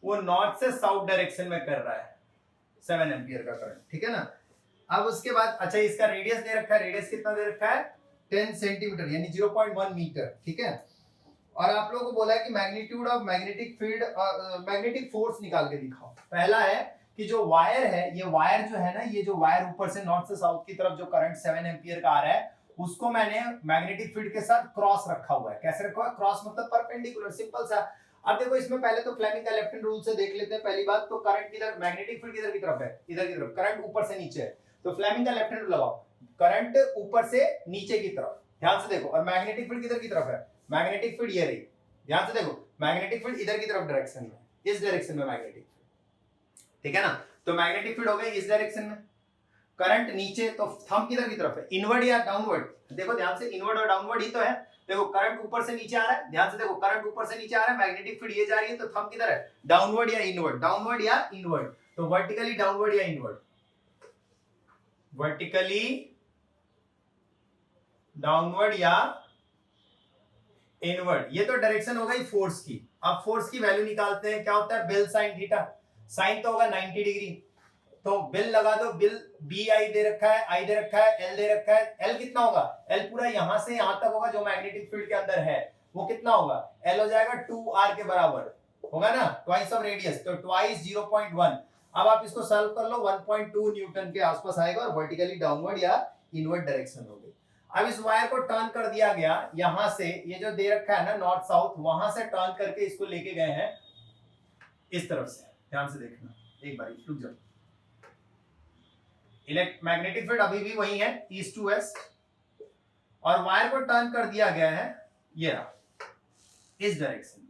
वो नॉर्थ से साउथ डायरेक्शन में कर रहा है 7 एम्पियर का करंट, ठीक है ना। अब उसके बाद अच्छा इसका रेडियस दे रखा है, रेडियस कितना दे रखा है 10 सेंटीमीटर यानी 0.1 मीटर, ठीक है। और आप लोगों को बोला है कि magnitude of magnetic field, magnetic force निकाल के दिखाओ। पहला है कि जो वायर है, ये वायर जो है ना, ये जो वायर ऊपर से नॉर्थ से साउथ की तरफ जो करंट 7 एम्पियर का आ रहा है उसको मैंने मैग्नेटिक फील्ड के साथ क्रॉस रखा हुआ है। कैसे रखा हुआ है? क्रॉस मतलब परपेंडिकुलर, सिंपल सा। अब देखो इसमें पहले तो फ्लेमिंग का लेफ्ट हैंड रूल से देख लेते हैं। पहली बात तो करंट किधर, मैग्नेटिक फील्ड किधर की तरफ है, इधर की तरफ, करंट ऊपर से नीचे है, तो फ्लेमिंग का लेफ्ट हैंड रूल लगाओ, करंट ऊपर से नीचे की तरफ, ध्यान से देखो। और मैग्नेटिक फील्ड किधर की तरफ है, मैग्नेटिक फील्ड ये रही, ध्यान से देखो, मैग्नेटिक फील्ड इधर की तरफ डायरेक्शन में, इस डायरेक्शन में मैग्नेटिक, ठीक है ना। तो मैग्नेटिक फील्ड हो गई इस डायरेक्शन में, करंट नीचे, तो थंब किधर की तरफ है, इनवर्ड या डाउनवर्ड? देखो ध्यान से, इनवर्ड और डाउनवर्ड ही तो है। देखो करंट ऊपर से नीचे आ रहा है, ध्यान से देखो, करंट ऊपर से नीचे आ रहा है, मैग्नेटिक फील्ड ये जा रही है, तो थंब किधर है, डाउनवर्ड या इनवर्ड? डाउनवर्ड या इनवर्ड? तो वर्टिकली डाउनवर्ड या इनवर्ड? वर्टिकली डाउनवर्ड या इनवर्ड, ये तो डायरेक्शन हो गई फोर्स की। अब फोर्स की वैल्यू निकालते हैं, क्या होता है बेल साइन थीटा, साइन तो होगा 90 डिग्री, तो बिल लगा दो, बिल बी आई दे रखा है, आई दे रखा है, एल दे रखा है। एल कितना होगा, एल पूरा यहां से यहां तक होगा जो मैग्नेटिक फील्ड के अंदर है, वो कितना होगा, एल हो जाएगा 2r के बराबर होगा ना, ट्वाइस ऑफ रेडियस, तो ट्वाइस 0.1। अब आप इसको सॉल्व कर लो, 1.2 न्यूटन के आसपास आएगा और वर्टिकली डाउनवर्ड या इनवर्ड डायरेक्शन होगी। अब इस वायर को टर्न कर दिया गया, यहां से ये जो दे रखा है ना नॉर्थ साउथ, वहां से टर्न करके इसको लेके गए हैं इस तरफ से, ध्यान से देखना एक बार, रुक जाओ। मैग्नेटिक फील्ड अभी भी वही है ईस्ट टू वेस्ट, और वायर को टर्न कर दिया गया है ये रहा इस डायरेक्शन में,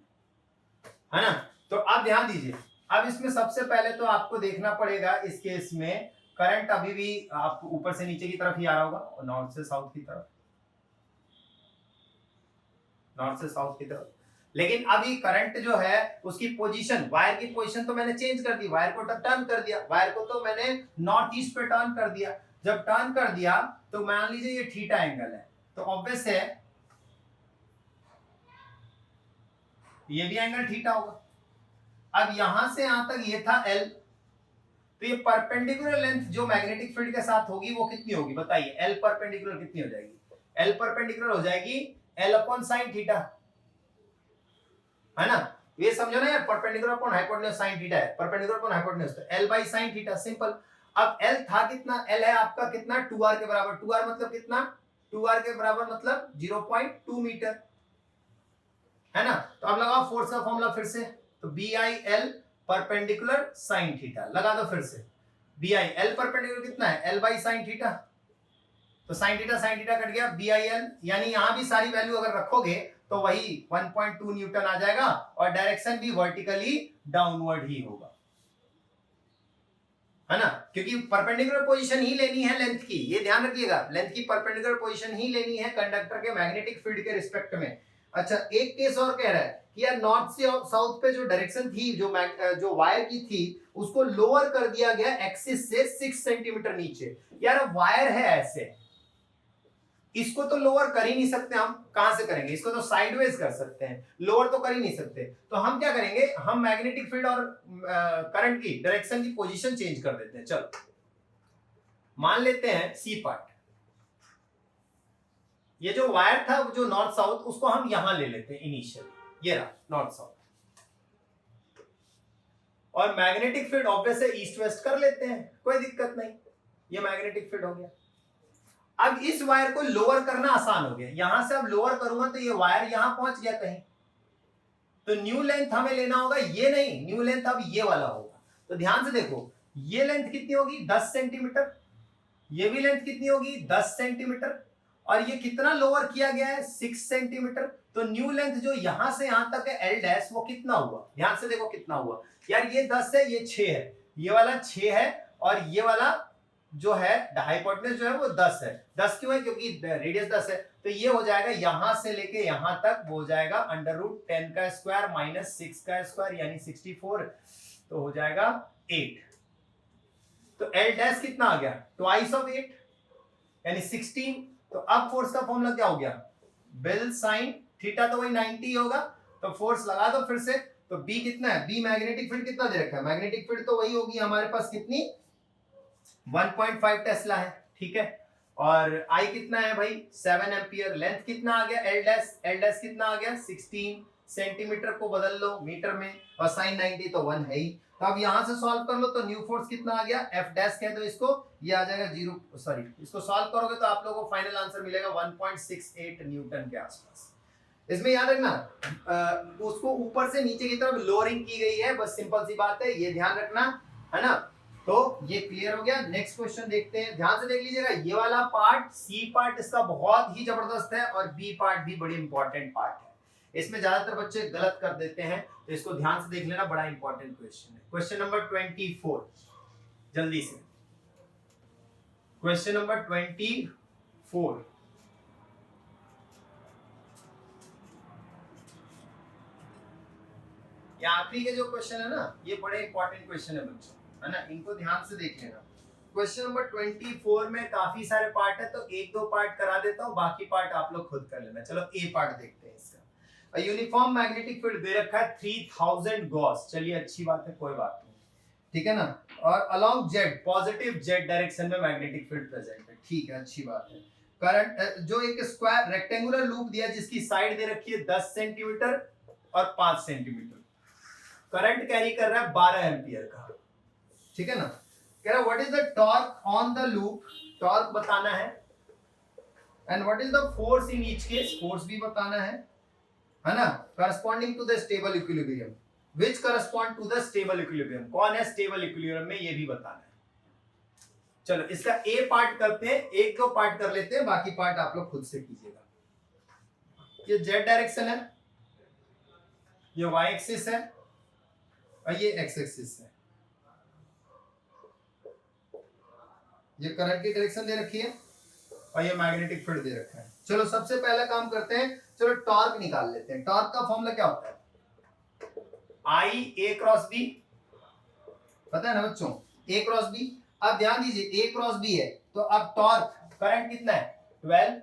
है ना। तो अब ध्यान दीजिए, अब इसमें सबसे पहले तो आपको देखना पड़ेगा इस केस में करंट अभी भी आपको ऊपर से नीचे की तरफ ही आ रहा होगा और नॉर्थ से साउथ की तरफ, नॉर्थ से साउथ की तरफ। लेकिन अभी करंट जो है उसकी पोजीशन, वायर की पोजीशन तो मैंने चेंज कर दी, वायर को टर्न कर दिया, वायर को तो मैंने नॉर्थ ईस्ट पे टर्न कर दिया। जब टर्न कर दिया तो मान लीजिए ये थीटा एंगल है, तो ऑब्वियस है ये भी एंगल थीटा होगा। अब यहां से यहां तक ये था एल, तो ये परपेंडिकुलर लेंथ जो मैग्नेटिक फील्ड के साथ होगी वो कितनी होगी बताइए, एल परपेंडिकुलर कितनी हो जाएगी? एल परपेंडिकुलर हो जाएगी एल अपॉन साइन थीटा, है ना? ये समझो ना यार, perpendicular upon hypotenuse sine theta है, परपेंडिकुलर अपॉन हाइपोटेन्यूज तो L by sine theta, simple. अब एल था कितना? एल है आपका कितना? 2r के बराबर। 2r मतलब कितना? 2r के बराबर मतलब 0.2 मीटर, है ना? तो अब लगाओ फोर्स का फॉर्मूला फिर से, तो B I L perpendicular sine theta लगा दो फिर से। बी आई एल परपेंडिकुलर कितना है? एल बाई साइन थीटा, तो साइन थीटा कट गया, बी आई एल, यानी यहां भी सारी वैल्यू अगर रखोगे तो वही 1.2 न्यूटन आ जाएगा, और डायरेक्शन भी वर्टिकली डाउनवर्ड ही होगा, है ना? क्योंकि परपेंडिकुलर पोजीशन ही लेनी है लेंथ की, ये ध्यान रखिएगा, लेंथ की परपेंडिकुलर पोजीशन ही लेनी है कंडक्टर के मैग्नेटिक फील्ड के रिस्पेक्ट में। अच्छा, एक केस और कह रहा है कि यार नॉर्थ से साउथ पे जो डायरेक्शन थी, जो वायर की थी, उसको लोअर कर दिया गया एक्सिस से 6 सेंटीमीटर नीचे। यार वायर है ऐसे, इसको तो लोअर कर ही नहीं सकते हम, कहां से करेंगे? इसको तो साइडवेज कर सकते हैं, लोअर तो कर ही नहीं सकते। तो हम क्या करेंगे, हम मैग्नेटिक फील्ड और करंट की डायरेक्शन की पोजीशन चेंज कर देते हैं। चलो मान लेते हैं सी पार्ट, ये जो वायर था जो नॉर्थ साउथ, उसको हम यहां ले लेते हैं इनिशियल, ये रहा नॉर्थ साउथ, और मैग्नेटिक फील्ड ऑब्वियस है ईस्ट वेस्ट कर लेते हैं, कोई दिक्कत नहीं, ये मैग्नेटिक फील्ड हो गया। अब इस वायर को लोअर करना आसान हो गया, यहां से अब लोअर करूंगा तो ये वायर यहां पहुंच गया कहीं, तो न्यू लेंथ हमें लेना होगा, ये नहीं, न्यू लेंथ अब ये वाला होगा। तो ध्यान से देखो, ये लेंथ कितनी होगी? 10 सेंटीमीटर, ये भी लेंथ कितनी होगी? 10 सेंटीमीटर, और ये कितना लोअर किया गया है? 6 सेंटीमीटर। तो न्यू लेंथ जो यहां से यहां तक है एल डैश, वो कितना हुआ? ध्यान से देखो कितना हुआ यार, ये 10 है, ये 6 है, ये वाला 6 है, और ये वाला जो है हाइपोटेन्यूज जो है वो 10 है। 10 क्यों है? क्योंकि रेडियस 10 है, तो ये हो जाएगा यहां से लेके यहां तक, वो हो जाएगा √10 का स्क्वायर माइनस 6 का स्क्वायर, यानी 64, तो हो जाएगा 8। तो एल डैश कितना आ गया? ट्वाइस ऑफ 8 यानी 16। तो अब फोर्स का फॉर्मूला क्या हो गया? बेल साइन थीटा, तो वही 90 होगा, तो फोर्स लगा दो फिर से। तो बी कितना है? बी मैग्नेटिक फील्ड कितना दे रखा है? मैग्नेटिक फील्ड तो वही होगी हमारे पास, कितनी? 1.5 टेस्ला है, ठीक है। और आई कितना है भाई? 7 एम्पियर। लेंथ कितना आ गया? एल डैश कितना आ गया? 16 सेंटीमीटर को बदल लो मीटर में, और साइन 90 तो 1 है ही। तो अब यहां से सॉल्व कर लो, तो न्यू फोर्स कितना आ गया? एफ डैश कह दो इसको, ये आ जाएगा 0, सॉरी, इसको सॉल्व करोगे तो आप लोगों को फाइनल आंसर मिलेगा 1.68 न्यूटन के आसपास। इसमें याद रखना, उसको ऊपर से नीचे की तरफ लोअरिंग की गई है, बस सिंपल सी बात है, ये ध्यान रखना, है ना? तो ये क्लियर हो गया। नेक्स्ट क्वेश्चन देखते हैं, ध्यान से देख लीजिएगा, ये वाला पार्ट, सी पार्ट इसका बहुत ही जबरदस्त है, और बी पार्ट भी बड़ी इंपॉर्टेंट पार्ट है। इसमें ज्यादातर बच्चे गलत कर देते हैं, तो इसको ध्यान से देख लेना, बड़ा इंपॉर्टेंट क्वेश्चन है। क्वेश्चन नंबर 24, जल्दी से क्वेश्चन नंबर 24, ये आखिरी के जो क्वेश्चन है ना, ये बड़े इंपॉर्टेंट क्वेश्चन है बच्चों, है ना? इनको ध्यान से देख लेना। क्वेश्चन नंबर 24 में काफी सारे पार्ट है, तो एक दो पार्ट करा देता हूं, बाकी पार्ट आप लोग खुद कर लेना। चलो ए पार्ट देखते हैं इसका। यूनिफॉर्म मैग्नेटिक फील्ड दे रखा है 3000 गॉस, चलिए अच्छी बात है, कोई बात नहीं, ठीक है ना? और along Z, positive Z direction में मैग्नेटिक फील्ड प्रेजेंट है, ठीक है, अच्छी बात है। करंट जो एक स्क्वायर रेक्टेंगुलर लूप दिया, जिसकी साइड दे रखी है 10 सेंटीमीटर और 5 सेंटीमीटर, करंट कैरी कर रहा है 12 एम्पियर का, ठीक है ना? कह रहा what is the torque on the loop, torque बताना है, and what is the force in each case, force भी बताना है ना? Corresponding to the stable equilibrium, which correspond to the stable equilibrium, कौन है स्टेबल इक्विलिब्रियम में, ये भी बताना है। चलो इसका ए पार्ट करते हैं, एक दो पार्ट कर लेते हैं, बाकी पार्ट आप लोग खुद से कीजिएगा। ये जेड डायरेक्शन है, ये वाई एक्सिस है, और ये एक्स एक्सिस है। ये करंट की डायरेक्शन दे रखी है, और ये मैग्नेटिक फील्ड दे रखा है। चलो सबसे पहला काम करते हैं, चलो टॉर्क निकाल लेते हैं। टॉर्क का फॉर्मूला क्या होता है? आई ए क्रॉस बी, पता है ना बच्चों, ए क्रॉस बी। अब ध्यान दीजिए ए क्रॉस बी है, तो अब टॉर्क करंट कितना है 12,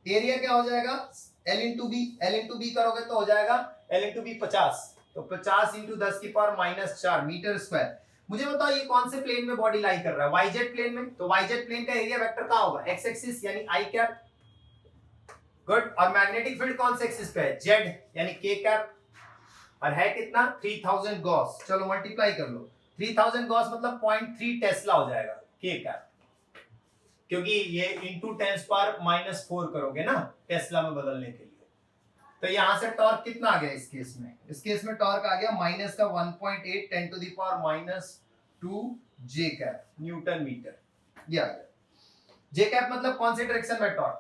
एरिया क्या हो जाएगा L into B, L into B करोगे तो हो जाएगा L इंटू बी 50, तो 50 इंटू 10 की पावर -4 मीटर स्क्वायर। मुझे बताओ ये कौन से प्लेन में बॉडी लाई कर रहा है? वाईजेड प्लेन में, तो वाईजेड प्लेन का एरिया वेक्टर कहां होगा? एक्स एक्सिस यानी आई कैप, गुड। और मैग्नेटिक फील्ड कौन से एक्सिस पे है? जेड यानी के कैप, और है कितना 3000 गॉस। चलो मल्टीप्लाई कर लो, 3000 गॉस मतलब 0.3 टेस्ला हो जाएगा के कैप, क्योंकि ये इंटू 10⁻⁻4 करोगे ना टेस्ला में बदलने के लिए। तो यहां से टॉर्क कितना आ गया इस केस में? इस केस में टॉर्क आ गया माइनस का 1.8 10⁻⁻2 जे कैप न्यूटन मीटर, ये आ गया। जे कैप मतलब कौन से डायरेक्शन में टॉर्क,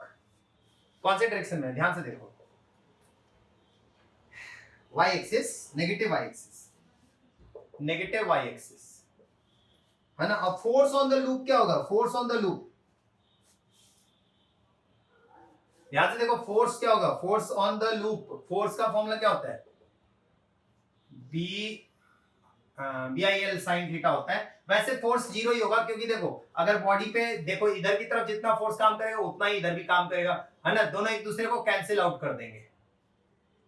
कौन से डायरेक्शन में? ध्यान से देखो, y axis, negative y axis, negative y axis है ना। अब फोर्स ऑन द लूप क्या होगा? फोर्स ऑन द लूप, ध्यान से देखो फोर्स क्या होगा? Force on the loop, force का फॉर्मूला क्या होता है? BIL sin थीटा होता है। वैसे फोर्स जीरो ही होगा, क्योंकि देखो अगर बॉडी पे देखो इधर की तरफ जितना फोर्स काम करेगा उतना ही इधर भी काम करेगा, है ना। दोनों एक दूसरे को कैंसिल आउट कर देंगे,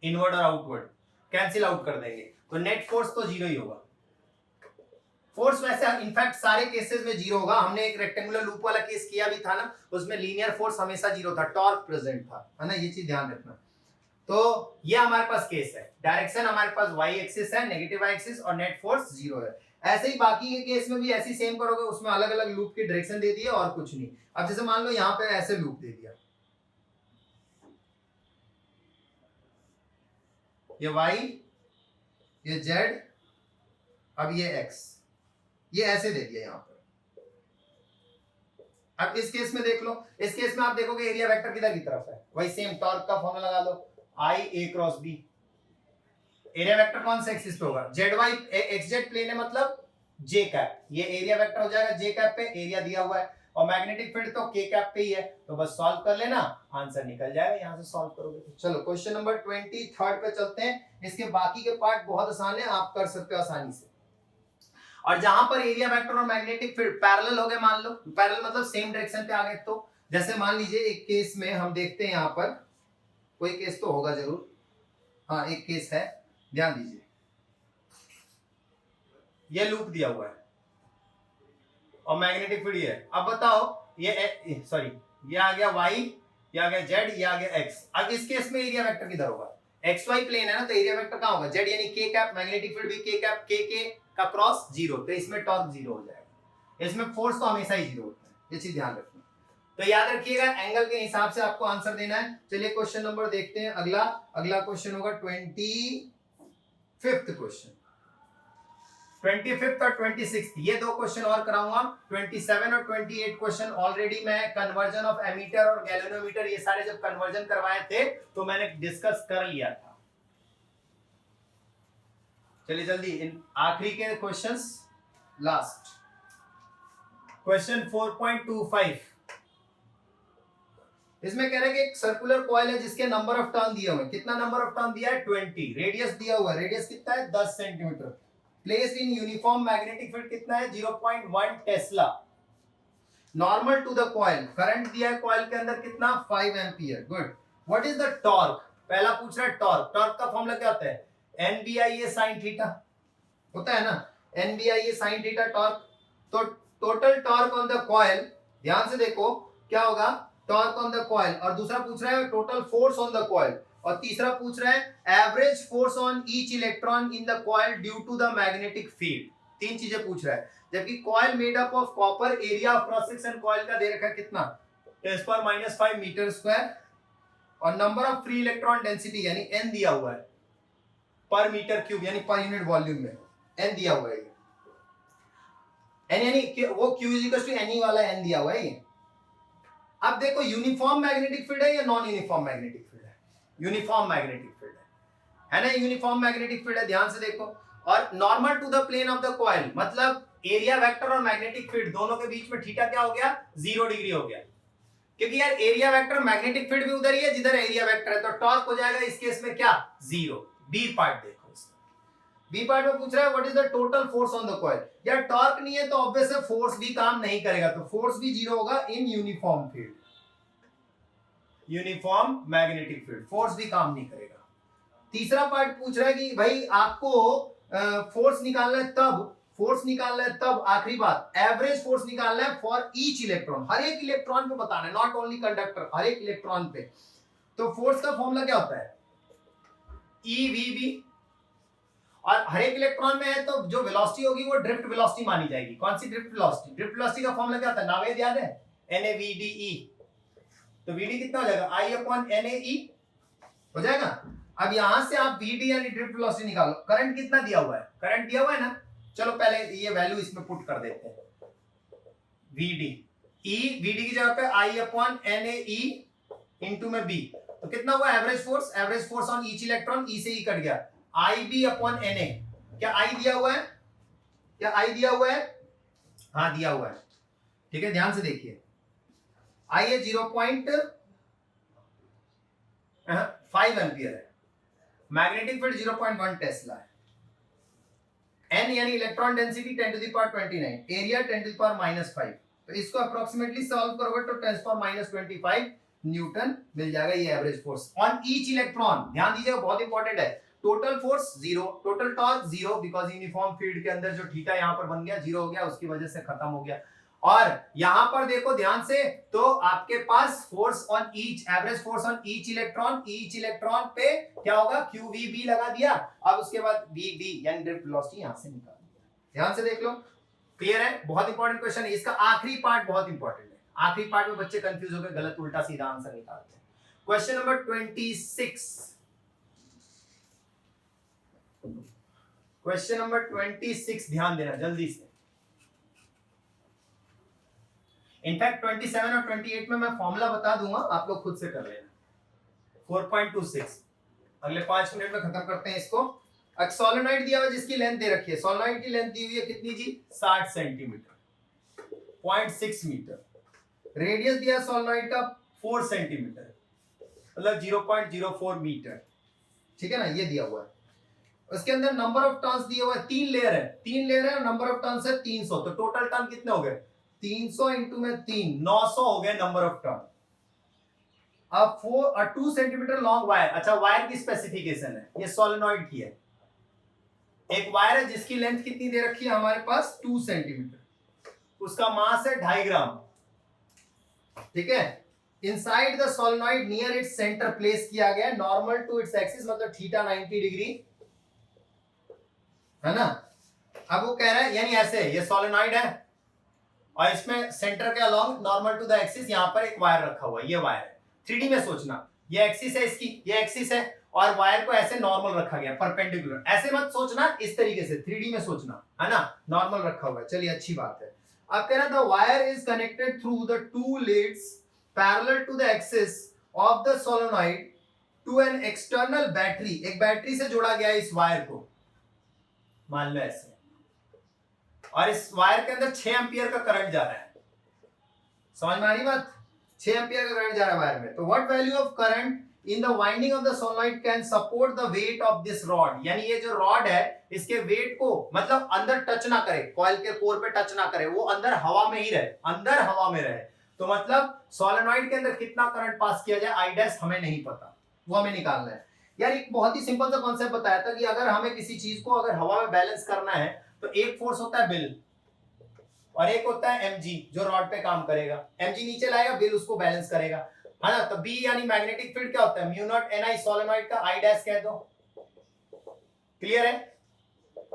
इनवर्ड और आउटवर्ड कैंसिल आउट कर देंगे, तो नेट फोर्स तो जीरो ही होगा। फोर्स वैसे इनफैक्ट सारे केसेस में जीरो होगा। हमने एक रेक्टेंगुलर लूप वाला केस किया भी था ना, उसमें लीनियर फोर्स हमेशा जीरो था, टॉर्क प्रेजेंट था, है ना। ये चीज ध्यान रखना। तो ये हमारे पास केस है, डायरेक्शन हमारे पास y एक्सिस है, नेगेटिव y एक्सिस, और नेट फोर्स जीरो है। ऐसे ही बाकी के केस में भी ऐसी सेम करोगे, उसमें अलग अलग लूप की डायरेक्शन दे दी है और कुछ नहीं। अब जैसे मान लो यहाँ पे ऐसे लूप दे दिया, ये y, ये z, अब ये x, ये ऐसे दे दिया यहाँ पर। अब इस केस में देख लो, इस केस में आप देखोगे एरिया वेक्टर किधर की तरफ है? वही सेम टॉर्क का फॉर्मूला लगा लो, आई ए क्रॉस बी। एरिया वेक्टर कौन से एक्सिस पे होगा? जेड वाई एक्सजेड प्लेन है, मतलब जे कैप, ये एरिया वेक्टर हो जाएगा जे कैप पे, एरिया दिया हुआ है, और मैग्नेटिक फील्ड तो के कैप पे ही है, तो बस सॉल्व कर लेना, आंसर निकल जाएगा यहां से सॉल्व करोगे तो। चलो क्वेश्चन नंबर 23 पे चलते हैं। इसके बाकी के पार्ट बहुत आसान है, आप कर सकते हो आसानी से। और जहां पर एरिया वेक्टर और मैग्नेटिक फील्ड पैरेलल हो गए, मान लो पैरेलल मतलब सेम डायरेक्शन पे आ गए, तो जैसे मान लीजिए एक केस में हम देखते हैं, यहाँ पर कोई केस तो होगा जरूर, हाँ एक केस है, ध्यान दीजिए। ये लूप दिया हुआ है और मैग्नेटिक फील्ड है। अब बताओ ये सॉरी, ये आ गया y, ये आ गया z, ये आ गया x। अब इस केस में एरिया वेक्टर किधर होगा? xy प्लेन है ना, तो एरिया वेक्टर कहां होगा? z यानी k कैप, मैग्नेटिक फील्ड भी k कैप, k का क्रॉस जीरो, तो इसमें टॉर्क जीरो हो जाएगा। इसमें फोर्स तो हमेशा ही जीरो होता है, ये चीज ध्यान रखना। तो याद रखिएगा एंगल के हिसाब से आपको आंसर देना है। चलिए क्वेश्चन नंबर देखते हैं, अगला क्वेश्चन होगा 25th क्वेश्चन, 25th और 26th, ये दो क्वेश्चन और कराऊंगा। 27 और 28 क्वेश्चन ऑलरेडी मैं कन्वर्जन ऑफ एमीटर और गैल्वेनोमीटर, ये सारे जब कन्वर्जन करवाए थे तो मैंने डिस्कस कर लिया था। चलिए जल्दी इन आखिरी के क्वेश्चंस, लास्ट क्वेश्चन 4.25। इसमें कह रहे हैं कि एक सर्कुलर कॉइल है जिसके नंबर ऑफ टर्न दिए हुए हैं। कितना नंबर ऑफ टर्न दिया है? 20। रेडियस दिया हुआ है, रेडियस कितना है? 10 centimetre. Placed in uniform magnetic field कितना है? 0.1 tesla. Normal to the coil, current दिया है कॉइल के अंदर कितना? 5 ampere. Good. What is the torque? पहला पूछ रहा है टॉर्क। टॉर्क का फॉर्मूला क्या होता है? NBIA sin थीटा होता है ना, NBIA sin थीटा टॉर्क। तो total torque on the coil, ध्यान से देखो क्या होगा, टॉर्क ऑन द कॉइल। और दूसरा पूछ रहा है total force on the coil, और तीसरा पूछ रहा है average force on each electron in the coil due to the magnetic field. तीन चीजें पूछ रहा है। जबकि coil made up of copper, area of cross section coil का दे रखा है कितना? 10⁻⁵ मीटर स्क्वायर, और number of free electron density यानी n दिया हुआ है पर मीटर क्यूब, यानी पर यूनिट वॉल्यूम में n दिया हुआ है। n यानी वो q Ne वाला n दिया हुआ है ये। अब देखो यूनिफॉर्म मैग्नेटिक फील्ड है या नॉन यूनिफॉर्म मैग्नेटिक फील्ड है? यूनिफॉर्म मैग्नेटिक फील्ड है ना, यूनिफॉर्म मैग्नेटिक फील्ड है, ध्यान से देखो। और normal to the plane of the coil, मतलब एरिया वेक्टर और मैग्नेटिक फील्ड दोनों के बीच में थीटा क्या हो गया? 0 डिग्री हो गया। क्योंकि यार एरिया वेक्टर मैग्नेटिक फील्ड भी उधर ही है जिधर एरिया वेक्टर है, तो टॉर्क हो जाएगा इस केस में क्या, जीरो। बी पार्ट देखो, बी पार्ट में पूछ रहा है what is the total force on the coil. यार टॉर्क नहीं है तो ऑब्वियस है फोर्स भी काम नहीं करेगा, तो फोर्स भी जीरो होगा in uniform field, uniform magnetic field, force भी काम नहीं करेगा। तीसरा पार्ट पूछ रहा है कि भाई आपको फोर्स निकालना है तब, फोर्स निकालना है तब, आखिरी बात एवरेज फोर्स निकालना है फॉर ईच इलेक्ट्रॉन, हर एक इलेक्ट्रॉन पे बताना है, नॉट ओनली कंडक्टर, हर एक इलेक्ट्रॉन पे। तो फोर्स का फॉर्मूला क्या होता है, EVB, और हर एक इलेक्ट्रॉन में है तो जो वेलोसिटी होगी वो ड्रिफ्ट वेलोसिटी मानी जाएगी। कौन सी ड्रिफ्ट वेलोसिटी, ड्रिफ्ट वेलोसिटी का फॉर्मूला क्या होता है, नावेद याद है, NAVDE, तो VD कितना हो जाएगा, I/NAE हो जाएगा। अब यहां से आप VD यानी ड्रिफ्ट वेलोसिटी निकालो, करंट कितना दिया हुआ है, करंट दिया हुआ है ना, चलो पहले ये वैल्यू इसमें पुट कर देते हैं, VD की जगह पे I/NAE इनटू में B, तो कितना हुआ average force, average force on each electron, E से E कट गया, IB/NA, क्या I दिया हुआ है, क्या I दिया हुआ है, हाँ दिया हुआ है, ठीक है ध्यान से देखिए, I है 0.5 एम्पियर है, मैग्नेटिक फील्ड 0.1 टेस्ला है, N यानी इलेक्ट्रॉन डेंसिटी 10⁻29, एरिया 10⁻⁵, तो इसको अप्रोक्सीमेटली सॉल्व करोगे तो 10⁻25 न्यूटन मिल जाएगा, ये average force on each electron. ध्यान दीजिएगा बहुत इंपॉर्टेंट है, total force zero, total torque zero, because uniform field के अंदर जो थीटा यहां पर बन गया जीरो हो गया, उसकी वजह से खत्म हो गया। और यहां पर देखो ध्यान से, तो आपके पास force on each, average force on each electron पे क्या होगा, QVB लगा दिया, अब उसके बाद BB यानी ड्रिफ्ट वेलोसिटी यहां से निकाल दिया। ध्यान से देख लो, क्लियर है, बहुत इंपॉर्टेंट क्वेश्चन है, इसका आखिरी पार्ट बहुत इंपॉर्टेंट है, आखिरी पार्ट में बच्चे कंफ्यूज होकर गलत उल्टा सीधा आंसर निकालते हैं। क्वेश्चन नंबर 26, क्वेश्चन नंबर 26 ध्यान देना जल्दी से, इनफैक्ट 27 और 28 में मैं फॉर्मूला बता दूंगा, आप लोग खुद से कर लेना। 4.26 अगले 5 मिनट में खत्म करते हैं इसको। एक सोलेनॉइड दिया हुआ जिसकी लेंथ दे रखी है, सोलेनॉइड की लेंथ दी हुई है कितनी जी, 60 सेंटीमीटर, 0.6 मीटर, रेडियस दिया सोलेनॉइड का 4 सेंटीमीटर, मतलब 0.04 मीटर, ठीक है ना, ये दिया हुआ है। उसके अंदर नंबर ऑफ टर्न्स दिए हुए हैं, 3 लेयर है और नंबर ऑफ टर्न्स है 300, तो टोटल टर्न कितने हो गए, 300 इंटू में 3, 900 हो गए नंबर ऑफ टर्न। अब 2 सेंटीमीटर लॉन्ग वायर, अच्छा वायर की स्पेसिफिकेशन है, ये सोलेनॉइड की है, एक वायर है जिसकी लेंथ कितनी दे रखी है हमारे पास, 2 सेंटीमीटर, उसका मास है 2.5 ग्राम, ठीक है। Inside the solenoid near its centre place किया गया, नॉर्मल टू इट्स एक्सिस, मतलब थीटा 90 डिग्री है ना। अब वो कह रहा है यानी ऐसे, ये सोलेनॉइड है और इसमें सेंटर के along normal to the axis यहां पर एक वायर रखा हुआ है, ये वायर है, 3D में सोचना, ये एक्सिस है इसकी, ये एक्सिस है और वायर को ऐसे नॉर्मल रखा गया परपेंडिकुलर, ऐसे मत सोचना, इस तरीके से 3D में सोचना, है ना, नॉर्मल रखा हुआ है। चलिए अच्छी बात है। अब कह रहा था wire is connected through the 2 leads parallel to the axis of the solenoid to an external battery, एक बैटरी से जोड़ा गया इस वायर को, मान लो ऐसे, और इस वायर के अंदर 6 एम्पियर का करंट जा रहा है, समझ में आ रही बात, 6 एम्पियर का करंट जा रहा है वायर में। तो what value of current in the winding of the solenoid can support the weight of this rod, यानी ये जो रॉड है इसके वेट को, मतलब अंदर टच ना करे, कॉइल के कोर पे टच ना करे, वो अंदर हवा में ही रहे, अंदर हवा में रहे, तो मतलब सोलेनॉइड के अंदर कितना करंट पास किया जाए, आई डैश हमें नहीं पता, वो हमें निकालना है। यार एक बहुत ही सिंपल सा कॉन्सेप्ट बताया था कि अगर हमें किसी चीज को अगर हवा में बैलेंस करना है तो एक फोर्स होता है बिल और एक होता है mg जो रॉड पे काम करेगा, mg नीचे लाएगा, बिल उसको बैलेंस करेगा, है ना। तो b यानी मैग्नेटिक फील्ड क्या होता है, म्यू नॉट ni, सोलेनॉइड का i डैश कह दो, क्लियर है।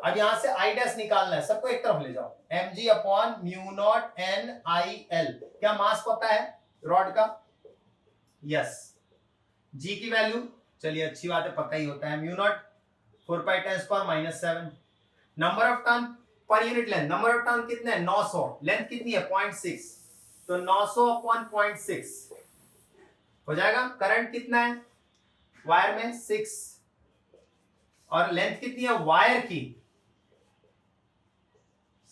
अब यहां से i डैश निकालना है, सबको एक तरफ ले जाओ, mg upon mu naught nil, क्या मास पता है रॉड का, यस, g की वैल्यू, चलिए अच्छी बात है, पता ही होता है, mu naught 4π10⁻⁷, number of turn per unit length, number of turn कितने हैं 900, लेंथ कितनी है 0.6, तो 900 अपॉन 0.6 हो जाएगा। करंट कितना है वायर में 6 और लेंथ कितनी है वायर की,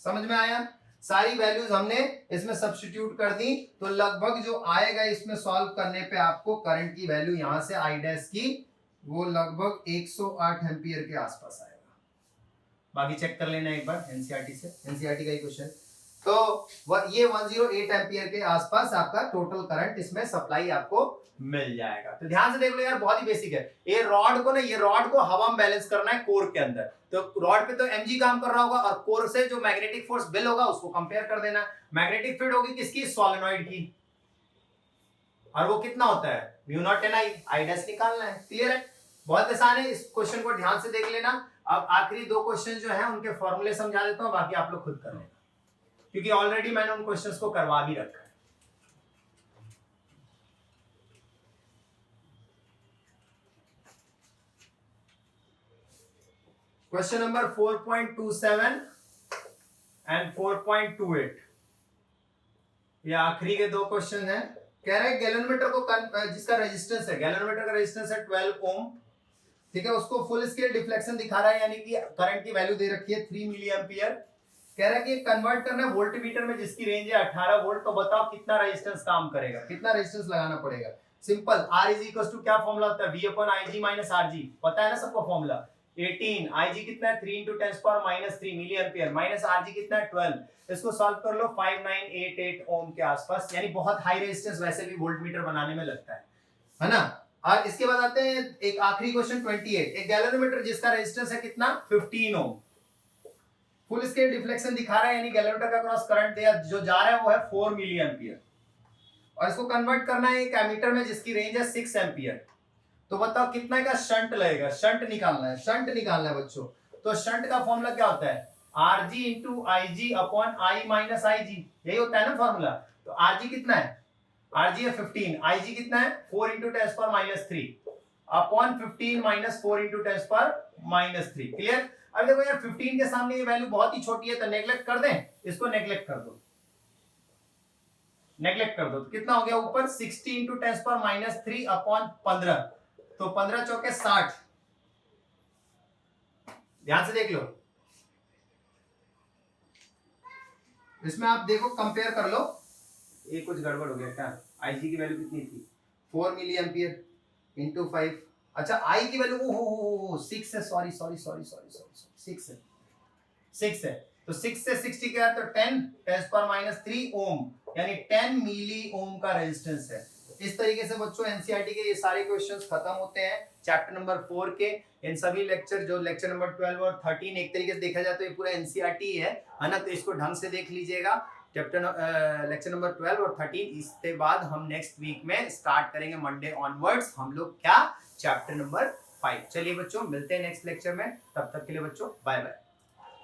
समझ में आया, सारी वैल्यूज हमने इसमें सब्स्टिट्यूट कर दी, तो लगभग जो आएगा इसमें सॉल्व करने पे आपको करंट की वैल्यू यहां से आई डैश की वो लगभग 108 एम्पियर के आसपास आएगा। बाकी चेक कर लेना एक बार एनसीईआरटी से, एनसीईआरटी का ही क्वेश्चन। तो ये 108 एम्पियर के आसपास आपका टोटल करंट इसमें सप्लाई आपको मिल जाएगा। तो ध्यान से देख लो यार, बहुत ही बेसिक है। ये रॉड को हवा में बैलेंस करना है कोर के अंदर। तो रॉड पे तो mg काम कर रहा होगा और कोर से जो मैग्नेटिक फोर्स बिल होगा उसको कंपेयर कर देना। मैग्नेटिक फील्ड होगी किसकी? सोलेनॉइड की, और वो कितना होता है? म्यू0 n I, आई डैश निकालना है। क्लियर है? बहुत आसान है, इस क्वेश्चन को ध्यान से देख लेना। अब आखिरी दो क्वेश्चन जो है उनके फॉर्मूले समझा देता हूं, बाकी आप लोग खुद कर लेना, क्योंकि ऑलरेडी मैंने उन क्वेश्चंस को करवा भी रखा है। क्वेश्चन नंबर 4.27 एंड 4.28, ये आखिरी के दो क्वेश्चन हैं। कह रहा है गैलोमीटर को जिसका रेजिस्टेंस है, गैलोमीटर का रेजिस्टेंस है 12 ओम, ठीक है, उसको फुल स्केल डिफ्लेक्शन दिखा रहा है, यानी कि करंट की वैल्यू दे रखी है 3 मिली एम्पियर। कह रहा है कि कन्वर्ट करना है वोल्ट मीटर में जिसकी रेंज है 18 वोल्ट। तो बताओ कितना रेजिस्टेंस काम करेगा, कितना रेजिस्टेंस लगाना पड़ेगा? Simple, R is equal to क्या फॉर्मूला होता है? V upon IG minus RG, पता है ना सबको फॉर्मूला। 18, IG कितना है? 3 into 10 power minus 3 milli ampere, minus RG कितना है? 12। इसको सॉल्व कर लो, 5988 ओम के आसपास, यानी बहुत हाई रेजिस्टेंस वैसे भी वोल्ट मीटर बनाने में लगता है ना। और इसके बाद आते हैं एक आखिरी क्वेश्चन 28, एक गैलोमीटर जिसका रेजिस्टेंस है कितना? 15 ओम, फुल स्केल डिफ्लेक्शन दिखा रहा है, यानी गैलोमीटर का क्रॉस करंट जो जा रहा है वो है 4 मिली एम्पियर, और इसको कन्वर्ट करना है एक एमीटर में जिसकी रेंज है 6 एम्पियर। तो बताओ कितना का शंट लगेगा? शंट निकालना है, शंट निकालना है बच्चों। तो शंट का फॉर्मूला क्या होता है? RG into IG upon I minus IG, यही होता है ना फॉर्मूला। तो RG कितना है? RG है 15, IG कितना है? 4 into 10 power minus 3 upon 15 minus 4 into 10 power minus 3। Clear? अब देखो यार 15 के सामने ये वैल्यू बहुत ही छोटी है, तो नेग्लेक्ट कर दें, इसको नेग्लेक्ट कर दो, नेग्लेक्ट कर दो। तो कितना हो गया ऊपर? 60 इंटू 10 पावर माइनस 3 अपॉन 15, तो 15 चौके 60। ध्यान से देख लो, इसमें आप देखो कंपेयर कर लो। ये कुछ गड़बड़ हो गया क्या? IG की वैल्यू कितनी थी? 4 मिली एम्पियर इंटू 5। अच्छा, I की वैल्यू 6 है, सॉरी 6 है, 6 है। तो 6 से 60 क्या है? तो 10 पावर माइनस 3 ओम, यानी 10 मिली ओम का रेजिस्टेंस है। इस तरीके से बच्चों एनसीईआरटी के ये सारे क्वेश्चंस खत्म होते हैं चैप्टर नंबर 4 के। इन सभी लेक्चर जो लेक्चर नंबर 12 और 13 एक तरीके से देखा जाए तो ये पूरा एनसीईआरटी है ना, तो इसको ढंग से देख लीजिएगा। चैप्टर लेक्चर नंबर 12 और 13, इसके बाद हम नेक्स्ट वीक में स्टार्ट करेंगे मंडे ऑनवर्ड्स हम लोग क्या? Chapter number 5। चलिए बच्चों, मिलते हैं नेक्स्ट लेक्चर में, तब तक के लिए बच्चों बाय बाय।